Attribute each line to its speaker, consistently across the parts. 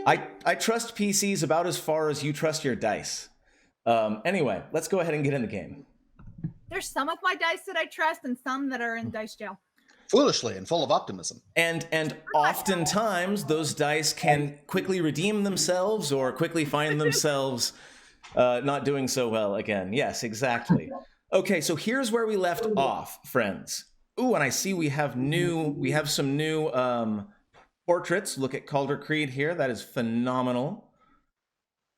Speaker 1: I trust PCs about as far as you trust your dice. Anyway, let's go ahead and get in the game.
Speaker 2: There's some of my dice that I trust and some that are in dice jail.
Speaker 3: Foolishly and full of optimism.
Speaker 1: And oftentimes those dice can quickly redeem themselves or quickly find themselves not doing so well again. Yes, exactly. Okay, so here's where we left off, friends. Ooh, and I see we have some new portraits. Look at Calder Creed here. That is phenomenal.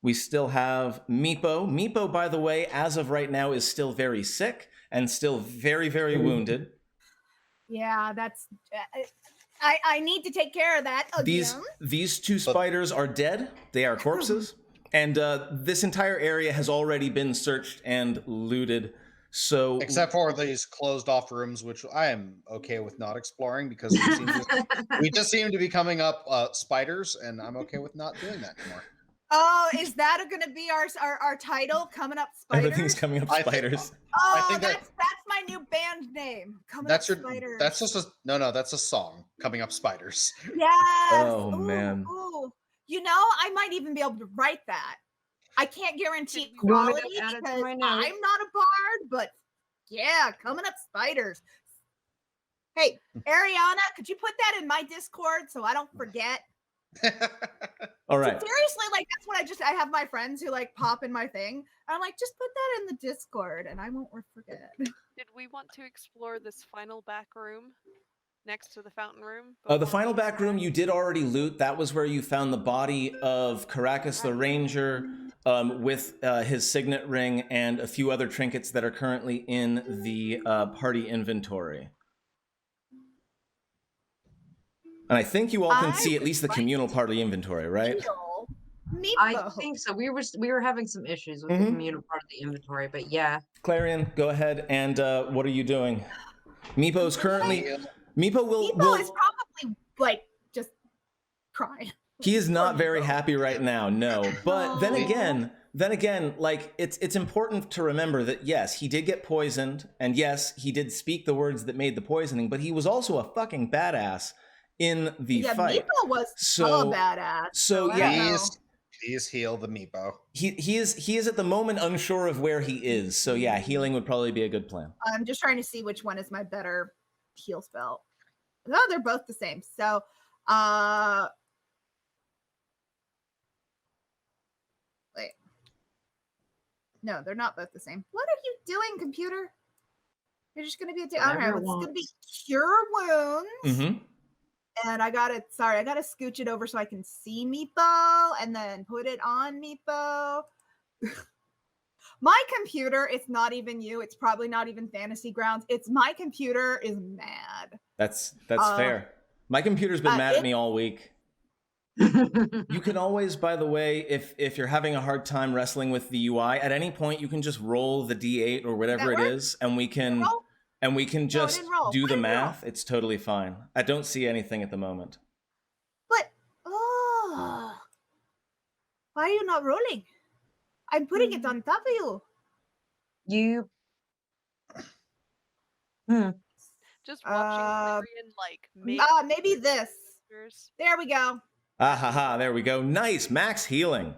Speaker 1: We still have Meepo. Meepo, by the way, as of right now, is still very sick and still very, very wounded.
Speaker 2: Yeah, that's. I need to take care of that again.
Speaker 1: These two spiders are dead. They are corpses. And this entire area has already been searched and looted. So,
Speaker 3: except for these closed off rooms, which I am okay with not exploring because we just seem to be coming up spiders, and I'm okay with not doing that anymore.
Speaker 2: Oh, is that going to be our title? Coming up spiders.
Speaker 1: Everything's coming up spiders.
Speaker 2: I think that's my new band name. Coming up spiders.
Speaker 3: That's just that's a song. Coming up spiders.
Speaker 2: Yes.
Speaker 1: Oh man.
Speaker 2: Ooh. You know, I might even be able to write that. I can't guarantee quality because I'm not a bard, but yeah, coming up spiders. Hey, Ariana, could you put that in my Discord so I don't forget?
Speaker 1: All right.
Speaker 2: So seriously, like that's what I have my friends who like pop in my thing. I'm like, just put that in the Discord and I won't forget.
Speaker 4: Did we want to explore this final back room next to the fountain room?
Speaker 1: The final back room you did already loot. That was where you found the body of Caracas the Ranger with his signet ring and a few other trinkets that are currently in the party inventory. And I think you all can see at least the communal party inventory, right?
Speaker 2: Meepo.
Speaker 5: I think so. We were having some issues with the communal part of the inventory, but yeah.
Speaker 1: Clarion, go ahead and what are you doing? Meepo's currently Meepo is
Speaker 2: probably like just crying.
Speaker 1: He is not very happy right now, no. But then again, like it's important to remember that yes, he did get poisoned, and yes, he did speak the words that made the poisoning, but he was also a fucking badass in the fight.
Speaker 2: Meepo was so badass.
Speaker 1: So
Speaker 3: please heal the Meepo.
Speaker 1: He is at the moment unsure of where he is. So yeah, healing would probably be a good plan.
Speaker 2: I'm just trying to see which one is my better heal spell. No, they're both the same. So wait. No, they're not both the same. What are you doing, computer? You're just gonna be it's gonna be cure wounds.
Speaker 1: Mm-hmm.
Speaker 2: And I gotta scooch it over so I can see Meepo and then put it on Meepo. My computer, it's not even you. It's probably not even Fantasy Grounds. It's my computer is mad.
Speaker 1: That's fair. My computer's been mad at me all week. You can always, by the way, if you're having a hard time wrestling with the UI, at any point you can just roll the D8 or whatever it is, and we can just do the math. It's totally fine. I don't see anything at the moment.
Speaker 2: But why are you not rolling? I'm putting it on top of you.
Speaker 4: Just watching
Speaker 2: maybe this. There we go.
Speaker 1: There we go. Nice max healing.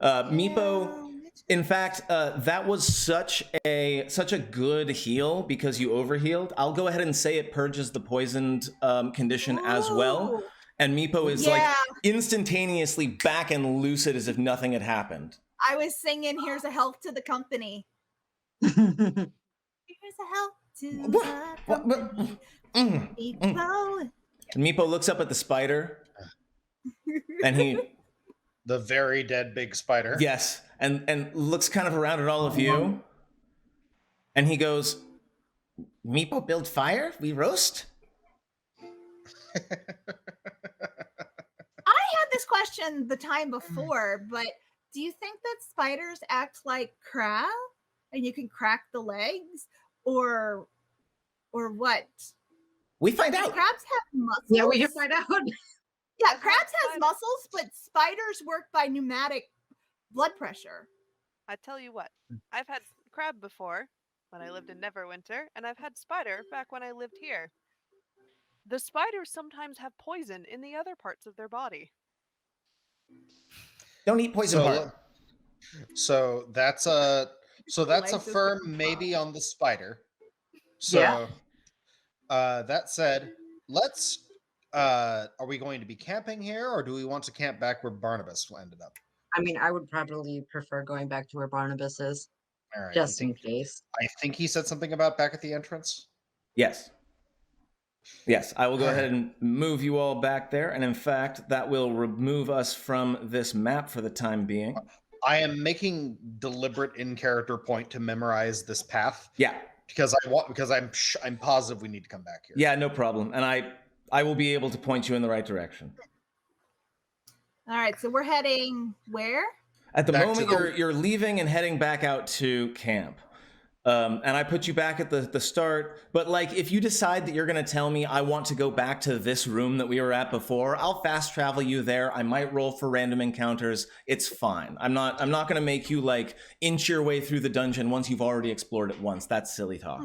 Speaker 1: Meepo, in fact, that was such a good heal because you overhealed. I'll go ahead and say it purges the poisoned condition as well. And Meepo is like instantaneously back and lucid as if nothing had happened.
Speaker 2: I was singing "Here's a Help to the Company." Here's a help to the company.
Speaker 1: And Meepo looks up at the spider, and
Speaker 3: the very dead big spider.
Speaker 1: Yes, and looks kind of around at all of you, and he goes, "Meepo build fire, we roast."
Speaker 2: I had this question the time before, but do you think that spiders act like crab and you can crack the legs, or what?
Speaker 1: We find out.
Speaker 2: Crabs have muscles.
Speaker 5: Yeah, we can find out.
Speaker 2: Yeah, crabs have muscles, but spiders work by pneumatic blood pressure.
Speaker 4: I tell you what, I've had crab before when I lived in Neverwinter, and I've had spider back when I lived here. The spiders sometimes have poison in the other parts of their body.
Speaker 1: Don't eat poison heart.
Speaker 3: So that's a firm maybe on the spider. So that said, let's are we going to be camping here, or do we want to camp back where Barnabas ended up?
Speaker 5: I mean, I would probably prefer going back to where Barnabas is.
Speaker 3: All right.
Speaker 5: Just in case.
Speaker 3: I think he said something about back at the entrance.
Speaker 1: Yes. Yes, I will go ahead and move you all back there. And in fact, that will remove us from this map for the time being.
Speaker 3: I am making deliberate in-character point to memorize this path.
Speaker 1: Yeah.
Speaker 3: Because I'm positive we need to come back here.
Speaker 1: Yeah, no problem. And I will be able to point you in the right direction.
Speaker 2: All right, so we're heading where?
Speaker 1: At the moment, you're leaving and heading back out to camp. And I put you back at the start. But like, if you decide that you're going to tell me I want to go back to this room that we were at before, I'll fast travel you there. I might roll for random encounters. It's fine. I'm not going to make you like inch your way through the dungeon once you've already explored it once. That's silly talk.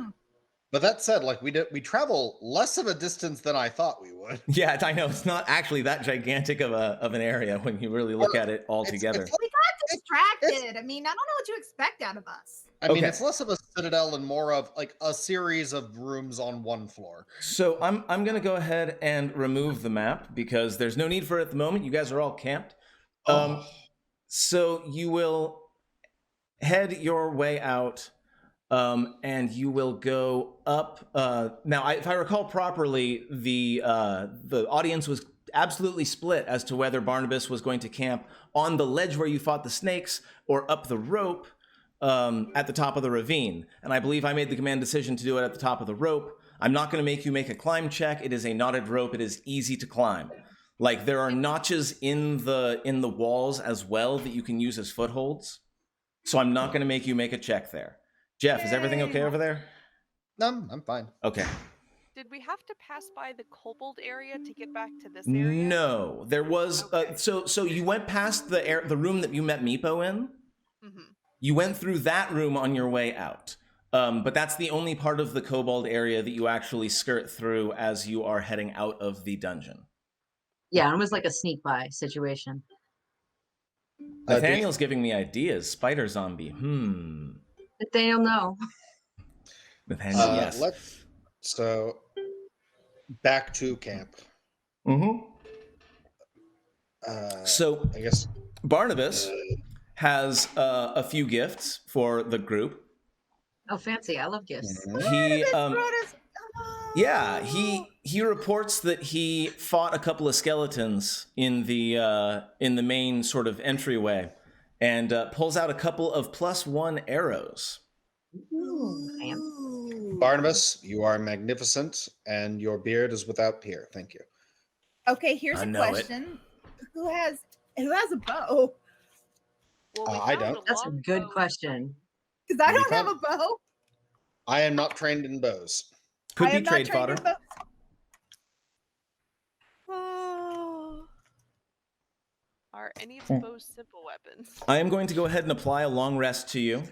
Speaker 3: But that said, like we travel less of a distance than I thought we would.
Speaker 1: Yeah, I know it's not actually that gigantic of an area when you really look at it all together.
Speaker 2: We got distracted. I mean, I don't know what you expect out of us.
Speaker 3: I mean, it's less of a citadel and more of like a series of rooms on one floor.
Speaker 1: So I'm going to go ahead and remove the map because there's no need for it at the moment. You guys are all camped. So you will head your way out, and you will go up. Now, if I recall properly, the audience was absolutely split as to whether Barnabas was going to camp on the ledge where you fought the snakes or up the rope at the top of the ravine. And I believe I made the command decision to do it at the top of the rope. I'm not going to make you make a climb check. It is a knotted rope. It is easy to climb. Like, there are notches in the walls as well that you can use as footholds. So I'm not going to make you make a check there. Jeff, is everything okay over there?
Speaker 3: No, I'm fine.
Speaker 1: Okay.
Speaker 4: Did we have to pass by the kobold area to get back to this area?
Speaker 1: No, there was.
Speaker 4: Okay.
Speaker 1: So you went past the room that you met Meepo in.
Speaker 4: Mm-hmm.
Speaker 1: You went through that room on your way out. But that's the only part of the kobold area that you actually skirt through as you are heading out of the dungeon.
Speaker 5: Yeah, it was like a sneak by situation.
Speaker 1: Nathaniel's giving me ideas. Spider zombie.
Speaker 5: Nathaniel, no.
Speaker 1: Nathaniel, yes.
Speaker 3: So back to camp.
Speaker 1: Mm-hmm. So
Speaker 3: I guess
Speaker 1: Barnabas has a few gifts for the group.
Speaker 5: Oh, fancy! I love gifts.
Speaker 1: He reports that he fought a couple of skeletons in the main sort of entryway, and pulls out a couple of +1 arrows.
Speaker 5: Ooh,
Speaker 3: Barnabas, you are magnificent, and your beard is without peer. Thank you.
Speaker 2: Okay, here's a question: Who has a bow?
Speaker 4: Well,
Speaker 3: I don't.
Speaker 5: That's a good question.
Speaker 2: Because I don't have a bow.
Speaker 3: I am not trained in bows.
Speaker 1: Could be trade fodder.
Speaker 4: Are any of the bows simple weapons?
Speaker 1: I am going to go ahead and apply a long rest to you,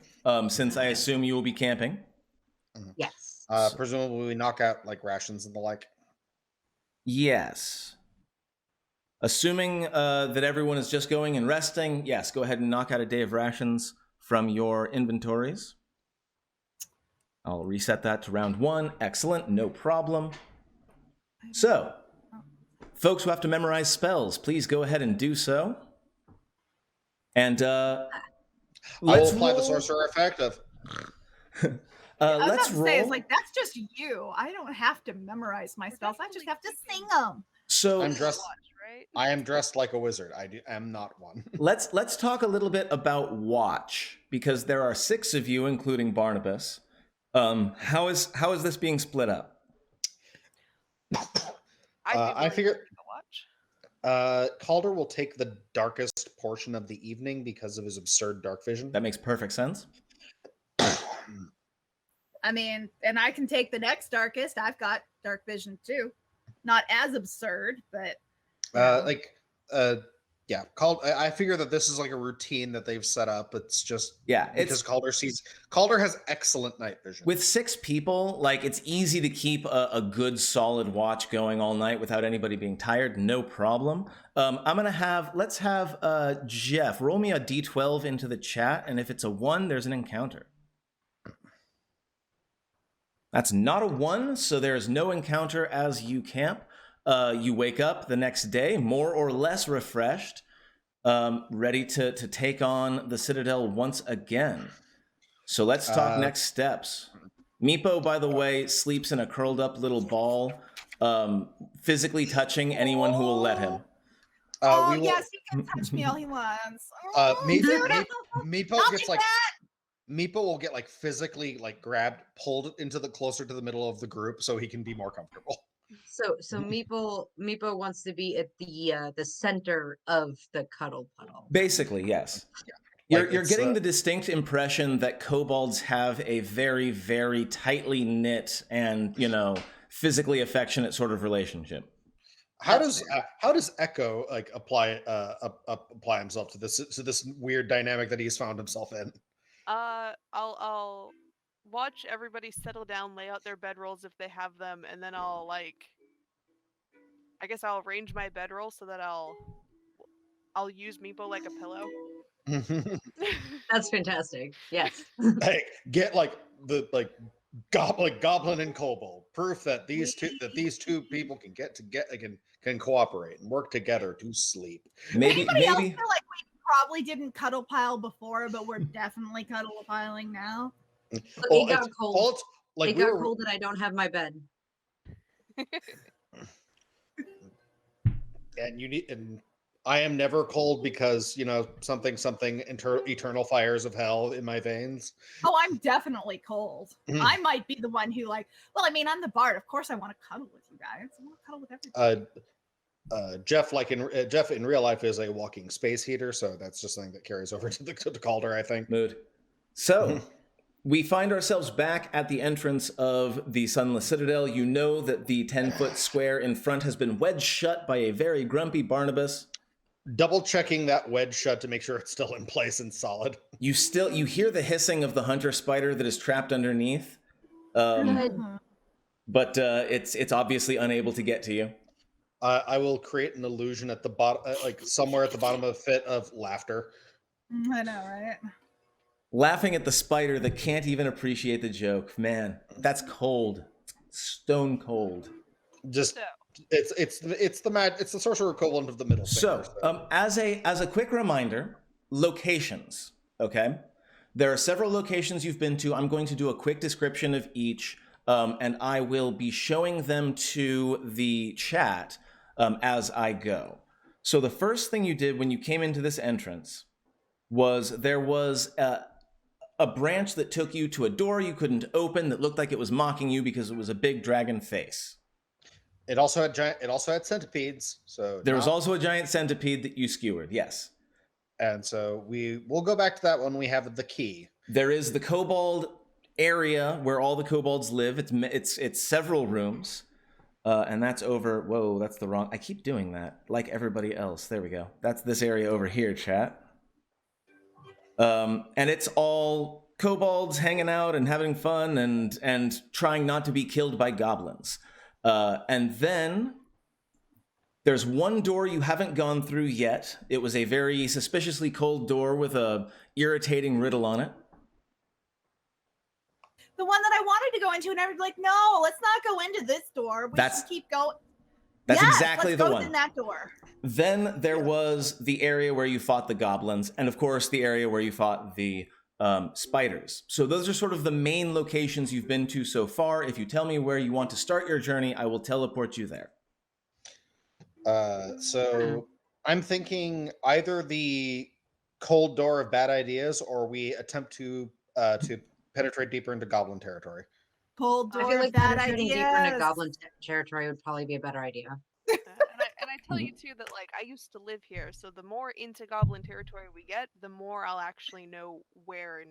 Speaker 1: since I assume you will be camping.
Speaker 5: Yes.
Speaker 3: Presumably we knock out like rations and the like.
Speaker 1: Yes. Assuming that everyone is just going and resting, yes, go ahead and knock out a day of rations from your inventories. I'll reset that to round 1. Excellent, no problem. So, folks who have to memorize spells, please go ahead and do so. And
Speaker 3: let's apply the sorcerer effect of.
Speaker 1: Let's roll.
Speaker 2: Say, it's like, that's just you. I don't have to memorize my spells. I just have to sing them.
Speaker 1: So
Speaker 3: I'm dressed. I am dressed like a wizard. am not one.
Speaker 1: Let's talk a little bit about watch, because there are 6 of you, including Barnabas. How is this being split up?
Speaker 3: I figure Calder will take the darkest portion of the evening because of his absurd dark vision.
Speaker 1: That makes perfect sense.
Speaker 2: I mean, and I can take the next darkest. I've got dark vision too. Not as absurd, but
Speaker 3: Yeah, I figure that this is like a routine that they've set up. It's just because Calder has excellent night vision.
Speaker 1: With 6 people, like it's easy to keep a good solid watch going all night without anybody being tired. No problem. Let's have Jeff roll me a d12 into the chat, and if it's a 1, there's an encounter. That's not a 1, so there is no encounter as you camp. You wake up the next day, more or less refreshed, ready to take on the Citadel once again. So let's talk next steps. Meepo, by the way, sleeps in a curled up little ball, physically touching anyone who will let him.
Speaker 2: Yes, he can touch me all he wants.
Speaker 3: Meepo will get like physically like grabbed, pulled into closer to the middle of the group so he can be more comfortable.
Speaker 5: So Meepo wants to be at the center of the cuddle puddle.
Speaker 1: Basically, yes. Yeah. You're getting the distinct impression that kobolds have a very, very tightly knit and, physically affectionate sort of relationship.
Speaker 3: How does Echo like apply himself to this weird dynamic that he's found himself in?
Speaker 4: I'll watch everybody settle down, lay out their bedrolls if they have them, and then I'll arrange my bedroll so that I'll use Meepo like a pillow.
Speaker 5: That's fantastic. Yes.
Speaker 3: Hey, get goblin and kobold, proof that these two people can cooperate and work together to sleep.
Speaker 2: Maybe else feel like we probably didn't cuddle pile before, but we're definitely cuddle piling now.
Speaker 5: It got cold. It got cold and I don't have my bed.
Speaker 3: And I am never cold because something eternal fires of hell in my veins.
Speaker 2: Oh, I'm definitely cold. I might be the one who I'm the bard. Of course, I want to cuddle with you guys. I want to cuddle with everybody.
Speaker 3: Jeff in real life is a walking space heater, so that's just something that carries over to the Calder, I think.
Speaker 1: Mood. So we find ourselves back at the entrance of the Sunless Citadel. You know that the 10-foot square in front has been wedged shut by a very grumpy Barnabas.
Speaker 3: Double checking that wedge shut to make sure it's still in place and solid. You
Speaker 1: hear the hissing of the hunter spider that is trapped underneath, but it's obviously unable to get to you.
Speaker 3: I will create an illusion at the bottom, somewhere at the bottom of a fit of laughter.
Speaker 2: I know, right?
Speaker 1: Laughing at the spider that can't even appreciate the joke. Man, that's cold. Stone cold.
Speaker 3: Just it's the sorcerer equivalent of the middle finger.
Speaker 1: So, as a quick reminder, locations. Okay, there are several locations you've been to. I'm going to do a quick description of each, and I will be showing them to the chat as I go. So the first thing you did when you came into this entrance was there was a branch that took you to a door you couldn't open that looked like it was mocking you because it was a big dragon face.
Speaker 3: It also had centipedes. So
Speaker 1: there was also a giant centipede that you skewered. Yes.
Speaker 3: And so we'll go back to that when we have the key.
Speaker 1: There is the kobold area where all the kobolds live. It's several rooms, and that's over. Whoa, that's the wrong. I keep doing that, like everybody else. There we go. That's this area over here, chat. And it's all kobolds hanging out and having fun and trying not to be killed by goblins. And then there's one door you haven't gone through yet. It was a very suspiciously cold door with a irritating riddle on it.
Speaker 2: The one that I wanted to go into, and everybody's like, "No, let's not go into this door. We should keep going."
Speaker 1: That's exactly the one.
Speaker 2: In that door.
Speaker 1: Then there was the area where you fought the goblins, and of course the area where you fought the spiders. So those are sort of the main locations you've been to so far. If you tell me where you want to start your journey, I will teleport you there.
Speaker 3: So I'm thinking either the cold door of bad ideas, or we attempt to penetrate deeper into goblin territory.
Speaker 2: Cold door.
Speaker 5: I feel like
Speaker 2: bad
Speaker 5: penetrating
Speaker 2: ideas.
Speaker 5: deeper into goblin territory would probably be a better idea.
Speaker 4: And I tell you too that I used to live here, so the more into goblin territory we get, the more I'll actually know where and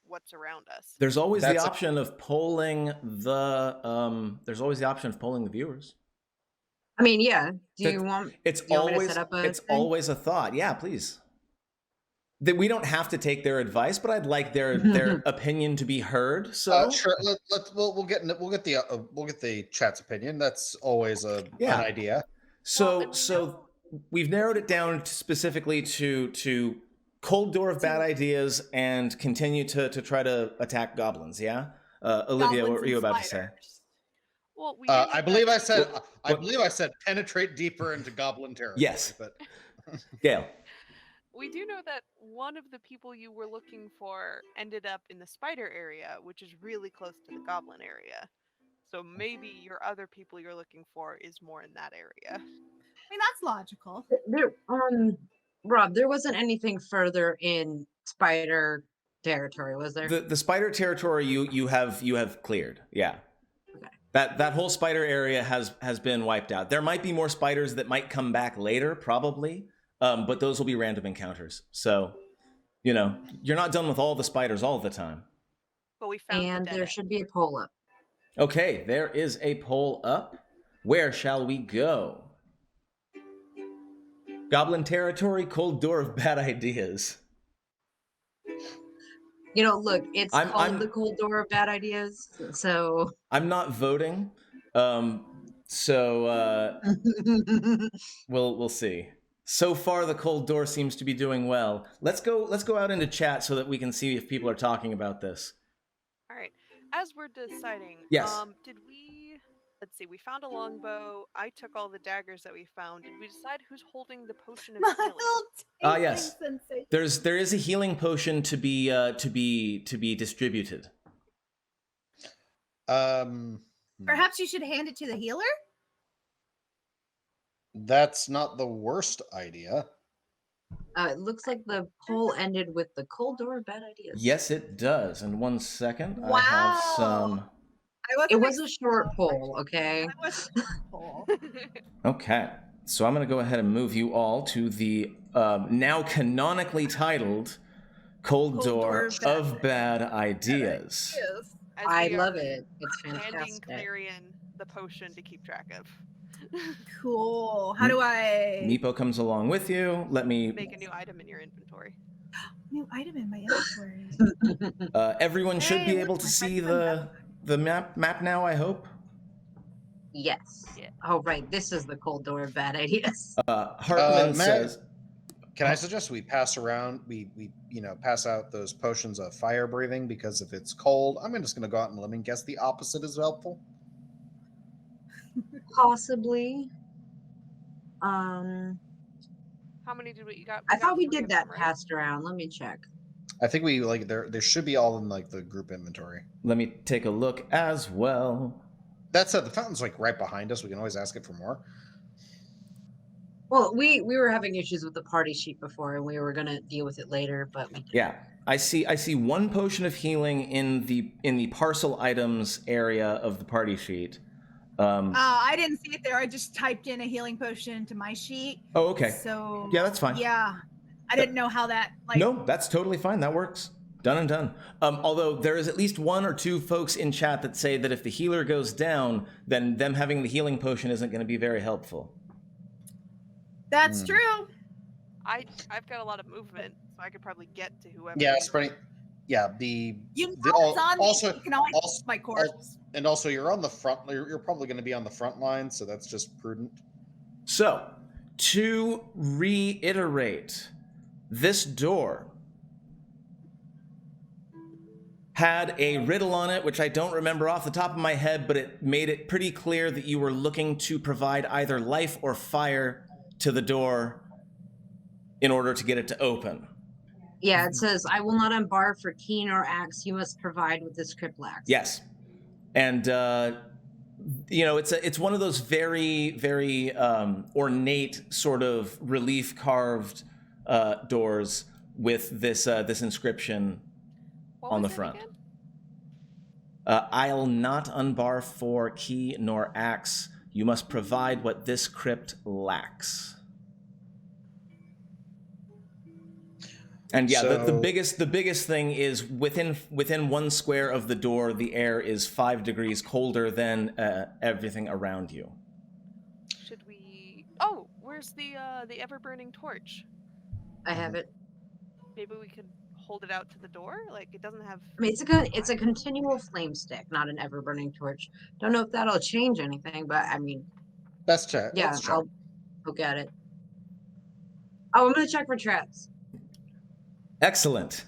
Speaker 4: what's around us.
Speaker 1: There's always the option of polling the viewers.
Speaker 5: I mean, yeah. Do
Speaker 1: That-
Speaker 5: you want?
Speaker 1: It's
Speaker 5: do you want me to
Speaker 1: always
Speaker 5: set up a
Speaker 1: it's
Speaker 5: thing?
Speaker 1: always a thought. Yeah, please. That we don't have to take their advice, but I'd like their opinion to be heard. So
Speaker 3: Sure. We'll get the chat's opinion. That's always an idea.
Speaker 1: So we've narrowed it down specifically to cold door of bad ideas and continue to try to attack goblins. Yeah, Olivia, what were you about to say?
Speaker 4: Well, we
Speaker 3: I believe I said penetrate deeper into goblin territory.
Speaker 1: Yes.
Speaker 3: But
Speaker 1: Gail.
Speaker 4: we do know that one of the people you were looking for ended up in the spider area, which is really close to the goblin area. So maybe your other people you're looking for is more in that area.
Speaker 2: I mean, that's logical.
Speaker 5: There, Rob, there wasn't anything further in spider territory, was there?
Speaker 1: The spider territory you have cleared. Yeah.
Speaker 5: Okay.
Speaker 1: That whole spider area has been wiped out. There might be more spiders that might come back later, probably. But those will be random encounters. So, you're not done with all the spiders all the time.
Speaker 4: But we found
Speaker 5: And there should be a poll up.
Speaker 1: Okay, there is a poll up. Where shall we go? Goblin territory, cold door of bad ideas.
Speaker 5: Look, it's called the cold door of bad ideas. So
Speaker 1: I'm not voting. So we'll see. So far, the cold door seems to be doing well. Let's go out into chat so that we can see if people are talking about this.
Speaker 4: All right. As we're deciding,
Speaker 1: yes.
Speaker 4: Let's see. We found a longbow. I took all the daggers that we found. Did we decide who's holding the potion of healing?
Speaker 1: Yes. There is a healing potion to be distributed.
Speaker 2: Perhaps you should hand it to the healer?
Speaker 3: That's not the worst idea.
Speaker 5: It looks like the poll ended with the cold door of bad ideas.
Speaker 1: Yes, it does. And 1 second,
Speaker 2: wow.
Speaker 1: I have some.
Speaker 5: It was a short poll, okay?
Speaker 1: Okay, so I'm going to go ahead and move you all to the now canonically titled Cold Door of Bad Ideas.
Speaker 5: I love it. It's
Speaker 4: handing
Speaker 5: fantastic.
Speaker 4: Clarion the potion to keep track of.
Speaker 2: Cool. How do I...
Speaker 1: Meepo comes along with you. Let me...
Speaker 4: Make a new item in your inventory.
Speaker 2: New item in my inventory.
Speaker 1: Everyone should be able to see the map now, I hope.
Speaker 5: Yes. Yeah. Oh, right. This is the cold door of bad ideas.
Speaker 1: Hartman says...
Speaker 3: Can I suggest we pass around, we pass out those potions of fire breathing, because if it's cold, I'm just going to go out on a limb and guess the opposite is helpful.
Speaker 5: Possibly. How
Speaker 4: many did we got?
Speaker 5: I thought we did that passed around. Let me check.
Speaker 3: I think we there should be all in the group inventory.
Speaker 1: Let me take a look as well.
Speaker 3: That said, the fountain's right behind us. We can always ask it for more.
Speaker 5: Well, we were having issues with the party sheet before, and we were gonna deal with it later, but we didn't.
Speaker 1: Yeah, I see one potion of healing in the parcel items area of the party sheet.
Speaker 2: I didn't see it there. I just typed in a healing potion into my sheet.
Speaker 1: Oh, okay.
Speaker 2: So
Speaker 1: yeah, that's fine.
Speaker 2: Yeah, I didn't know how that.
Speaker 1: No, that's totally fine. That works. Done and done. Although there is at least 1 or 2 folks in chat that say that if the healer goes down, then them having the healing potion isn't going to be very helpful.
Speaker 2: That's true.
Speaker 4: I've got a lot of movement, so I could probably get to whoever.
Speaker 3: Yeah, it's pretty. Yeah,
Speaker 2: also you can always also my corpse.
Speaker 3: And also, you're on the front. You're probably going to be on the front line, so that's just prudent.
Speaker 1: So, to reiterate, this door had a riddle on it, which I don't remember off the top of my head, but it made it pretty clear that you were looking to provide either life or fire to the door in order to get it to open.
Speaker 5: Yeah, it says, I will not unbar for key nor axe. You must provide with this criplax.
Speaker 1: Yes. And, it's one of those very, very ornate sort of relief carved doors with this inscription on the front. I'll not unbar for key nor axe. You must provide what this crypt lacks. And yeah, so, the biggest thing is within 1 square of the door, the air is 5 degrees colder than everything around you.
Speaker 4: Should we Where's the ever-burning torch?
Speaker 5: I have it.
Speaker 4: Maybe we could hold it out to the door? Like, it doesn't have...
Speaker 5: I mean, it's a continual flame stick, not an ever-burning torch. Don't know if that'll change anything, but I mean...
Speaker 3: Best check.
Speaker 5: Yeah,
Speaker 3: Let's check.
Speaker 5: I'll look at it. Oh, I'm going to check for traps.
Speaker 1: Excellent.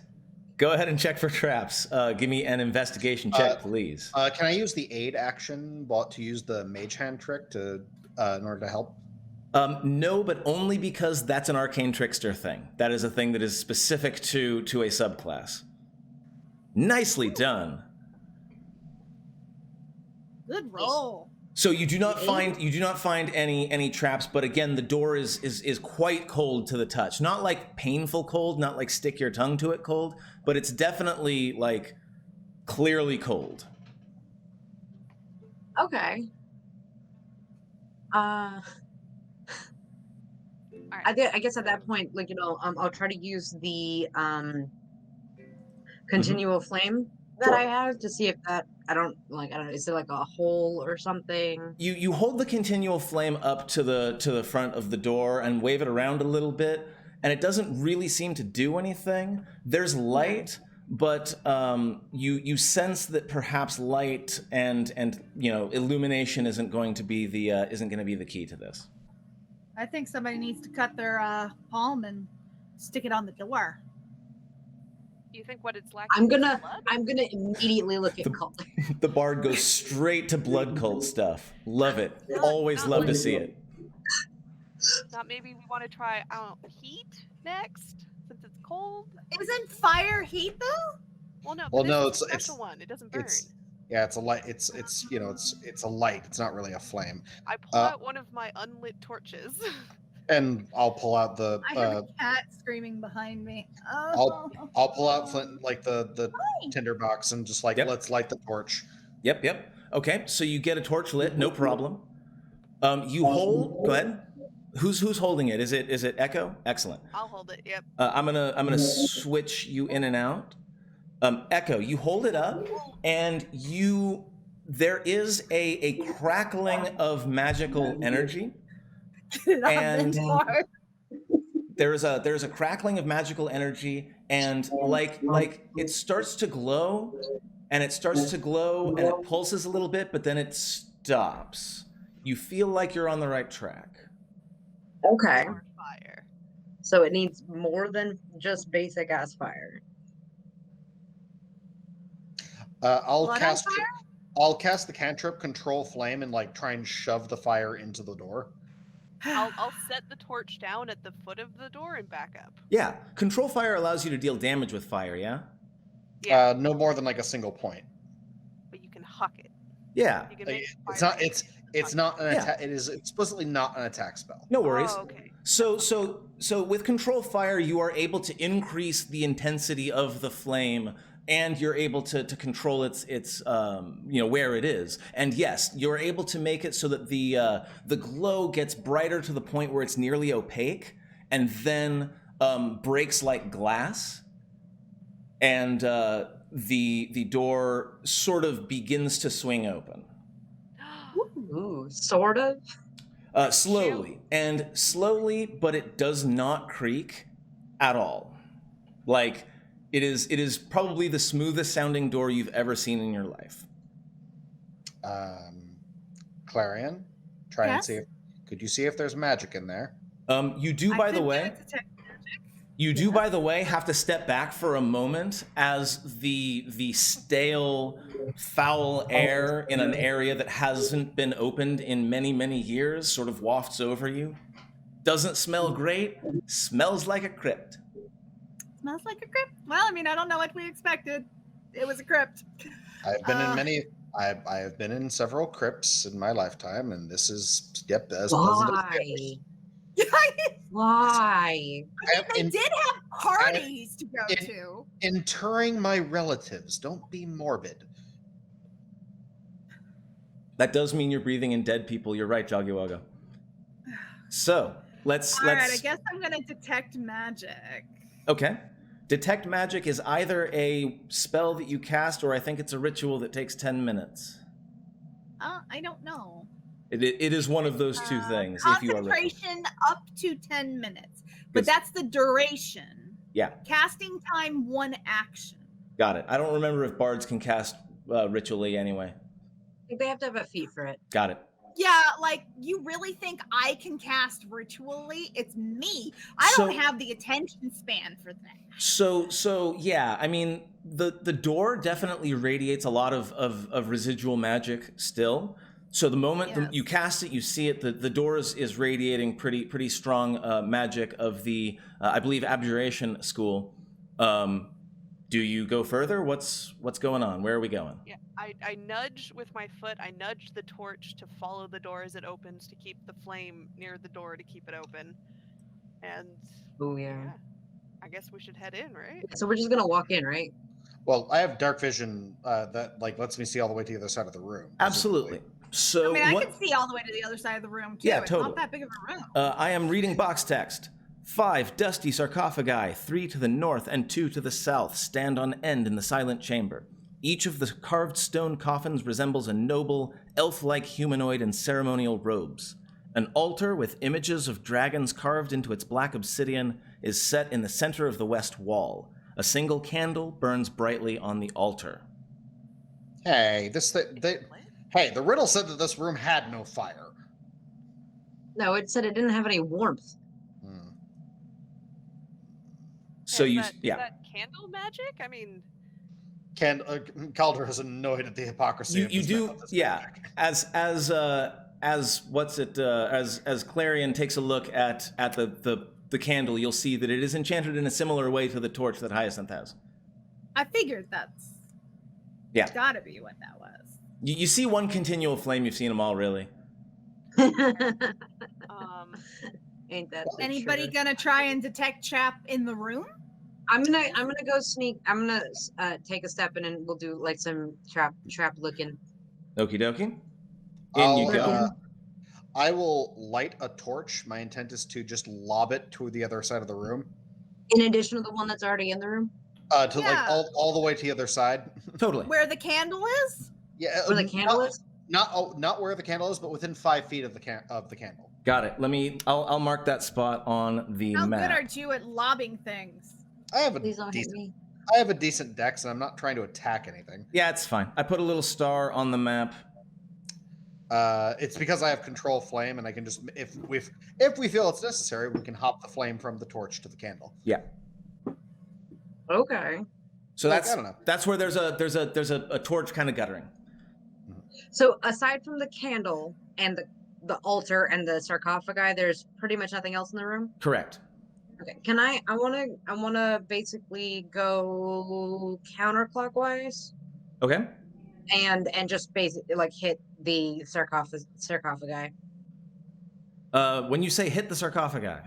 Speaker 1: Go ahead and check for traps. Give me an investigation check, please.
Speaker 3: Can I use the aid action to use the mage hand trick in order to help?
Speaker 1: No, but only because that's an arcane trickster thing. That is a thing that is specific to a subclass. Nicely done.
Speaker 2: Good roll.
Speaker 1: So you do not find any traps, but again, the door is quite cold to the touch. Not like painful cold, not like stick your tongue to it cold, but it's definitely like clearly cold.
Speaker 5: Okay. I guess at that point, like, I'll try to use the continual flame that I have to see if that I don't know, is there like a hole or something?
Speaker 1: You hold the continual flame up to the front of the door and wave it around a little bit, and it doesn't really seem to do anything. There's light, but you sense that perhaps light and illumination isn't going to be the key to this.
Speaker 2: I think somebody needs to cut their palm and stick it on the door.
Speaker 4: You think what it's lacking?
Speaker 5: I'm gonna immediately look at cult.
Speaker 1: The bard goes straight to blood cult stuff. Love it. Always love to see it.
Speaker 4: Not maybe we want to try heat next since it's cold.
Speaker 2: Isn't fire heat though?
Speaker 4: Well, no.
Speaker 3: Well, no,
Speaker 4: it's a special one. It doesn't burn.
Speaker 3: It's a light. It's a light. It's not really a flame.
Speaker 4: I pull out one of my unlit torches.
Speaker 3: And I'll pull out the.
Speaker 2: I have a cat screaming behind me. Oh.
Speaker 3: I'll pull out the tinderbox and just let's light the torch.
Speaker 1: Yep. Okay, so you get a torch lit, no problem. You hold. Go ahead. Who's holding it? Is it Echo? Excellent.
Speaker 4: I'll hold it. Yep.
Speaker 1: I'm gonna switch you in and out. Echo, you hold it up, and there is a crackling of magical energy. And there's a crackling of magical energy, and like it starts to glow, and it pulses a little bit, but then it stops. You feel like you're on the right track.
Speaker 5: Okay.
Speaker 4: Fire.
Speaker 5: So it needs more than just basic ass fire.
Speaker 3: I'll cast the cantrip control flame and try and shove the fire into the door.
Speaker 4: I'll set the torch down at the foot of the door and back up.
Speaker 1: Yeah, control fire allows you to deal damage with fire. Yeah.
Speaker 4: Yeah.
Speaker 3: No more than a single point.
Speaker 4: But you can huck it.
Speaker 1: Yeah.
Speaker 4: You can make
Speaker 3: it's not an attack. It is explicitly not an attack spell.
Speaker 1: No worries.
Speaker 4: Oh, okay.
Speaker 1: So with control fire, you are able to increase the intensity of the flame, and you're able to control its where it is. And yes, you're able to make it so that the glow gets brighter to the point where it's nearly opaque, and then breaks like glass, and the door sort of begins to swing open.
Speaker 5: Ooh, sort of.
Speaker 1: Slowly, but it does not creak at all. Like, it is probably the smoothest sounding door you've ever seen in your life.
Speaker 3: Clarion, try and see could you see if there's magic in there? You do, by the way. You do, by the way, have to step back for a moment as the stale, foul air in an area that hasn't been opened in many, many years sort of wafts over you. Doesn't smell great, smells like a crypt.
Speaker 2: Smells like a crypt? Well, I mean, I don't know what we expected. It was a crypt.
Speaker 3: I've been in many. I have been in several crypts in my lifetime, and this is as pleasant as it is.
Speaker 5: Why?
Speaker 2: They did have parties to go to.
Speaker 3: Interring my relatives. Don't be morbid.
Speaker 1: That does mean you're breathing in dead people. You're right, Jagiwaga. So let's.
Speaker 2: All right, I guess I'm gonna detect magic.
Speaker 1: Okay. Detect magic is either a spell that you cast, or I think it's a ritual that takes 10 minutes.
Speaker 2: I don't know.
Speaker 1: It is one of those two things. If you are
Speaker 2: concentration up to 10 minutes, but
Speaker 1: Good.
Speaker 2: that's the duration.
Speaker 1: Yeah.
Speaker 2: Casting time 1 action.
Speaker 1: Got it. I don't remember if bards can cast ritually anyway.
Speaker 5: I think they have to have a feat for it.
Speaker 1: Got it.
Speaker 2: Yeah, like, you really think I can cast ritually? It's me. I don't have the attention span for that.
Speaker 1: So yeah, I mean, the door definitely radiates a lot of residual magic still. So the moment you cast it, you see it. The door is radiating pretty strong magic of the I believe abjuration school. Do you go further? What's going on? Where are we going?
Speaker 4: Yeah, I nudge with my foot. I nudge the torch to follow the door as it opens to keep the flame near the door to keep it open. And yeah, I guess we should head in, right?
Speaker 5: So we're just gonna walk in, right?
Speaker 3: Well, I have dark vision that like lets me see all the way to the other side of the room.
Speaker 1: Absolutely. So
Speaker 2: I mean, I can see all the way to the other side of the room too.
Speaker 1: Yeah,
Speaker 2: it's
Speaker 1: totally.
Speaker 2: not that big of a room.
Speaker 1: I am reading box text. 5 dusty sarcophagi, 3 to the north and 2 to the south, stand on end in the silent chamber. Each of the carved stone coffins resembles a noble, elf-like humanoid in ceremonial robes. An altar with images of dragons carved into its black obsidian is set in the center of the west wall. A single candle burns brightly on the altar.
Speaker 3: Hey, the riddle said that this room had no fire.
Speaker 5: No, it said it didn't have any warmth.
Speaker 1: So
Speaker 4: is that candle magic? I mean,
Speaker 3: Calder is annoyed at the hypocrisy.
Speaker 1: You do, yeah. As Clarion takes a look at the candle, you'll see that it is enchanted in a similar way to the torch that Hyacinth has.
Speaker 2: I figured that's gotta be what that was.
Speaker 1: You see one continual flame. You've seen them all, really.
Speaker 5: Ain't that
Speaker 2: Anybody gonna try and detect trap in the room?
Speaker 5: I'm gonna go sneak. I'm gonna take a step in and we'll do like some trap looking.
Speaker 1: Okie dokie. In you go.
Speaker 3: I will light a torch. My intent is to just lob it to the other side of the room.
Speaker 5: In addition to the one that's already in the room?
Speaker 3: Like all the way to the other side.
Speaker 1: Totally.
Speaker 2: Where the candle is?
Speaker 5: Yeah. Where the candle is?
Speaker 3: Not where the candle is, but within 5 feet of the candle.
Speaker 1: Got it. I'll mark that spot on the
Speaker 2: How
Speaker 1: map.
Speaker 2: good are you at lobbing things?
Speaker 3: I have
Speaker 5: Please don't hit me.
Speaker 3: I have a decent dex, and I'm not trying to attack anything.
Speaker 1: Yeah, it's fine. I put a little star on the map.
Speaker 3: It's because I have control flame, and I can just if we feel it's necessary, we can hop the flame from the torch to the candle.
Speaker 1: Yeah.
Speaker 5: Okay.
Speaker 1: So
Speaker 3: I don't know.
Speaker 1: that's where there's a torch kind of guttering.
Speaker 5: So aside from the candle and the altar and the sarcophagi, there's pretty much nothing else in the room?
Speaker 1: Correct.
Speaker 5: Okay. Can I wanna basically go counterclockwise
Speaker 1: Okay.
Speaker 5: and just basically like hit the sarcophagi.
Speaker 1: When you say hit the sarcophagi.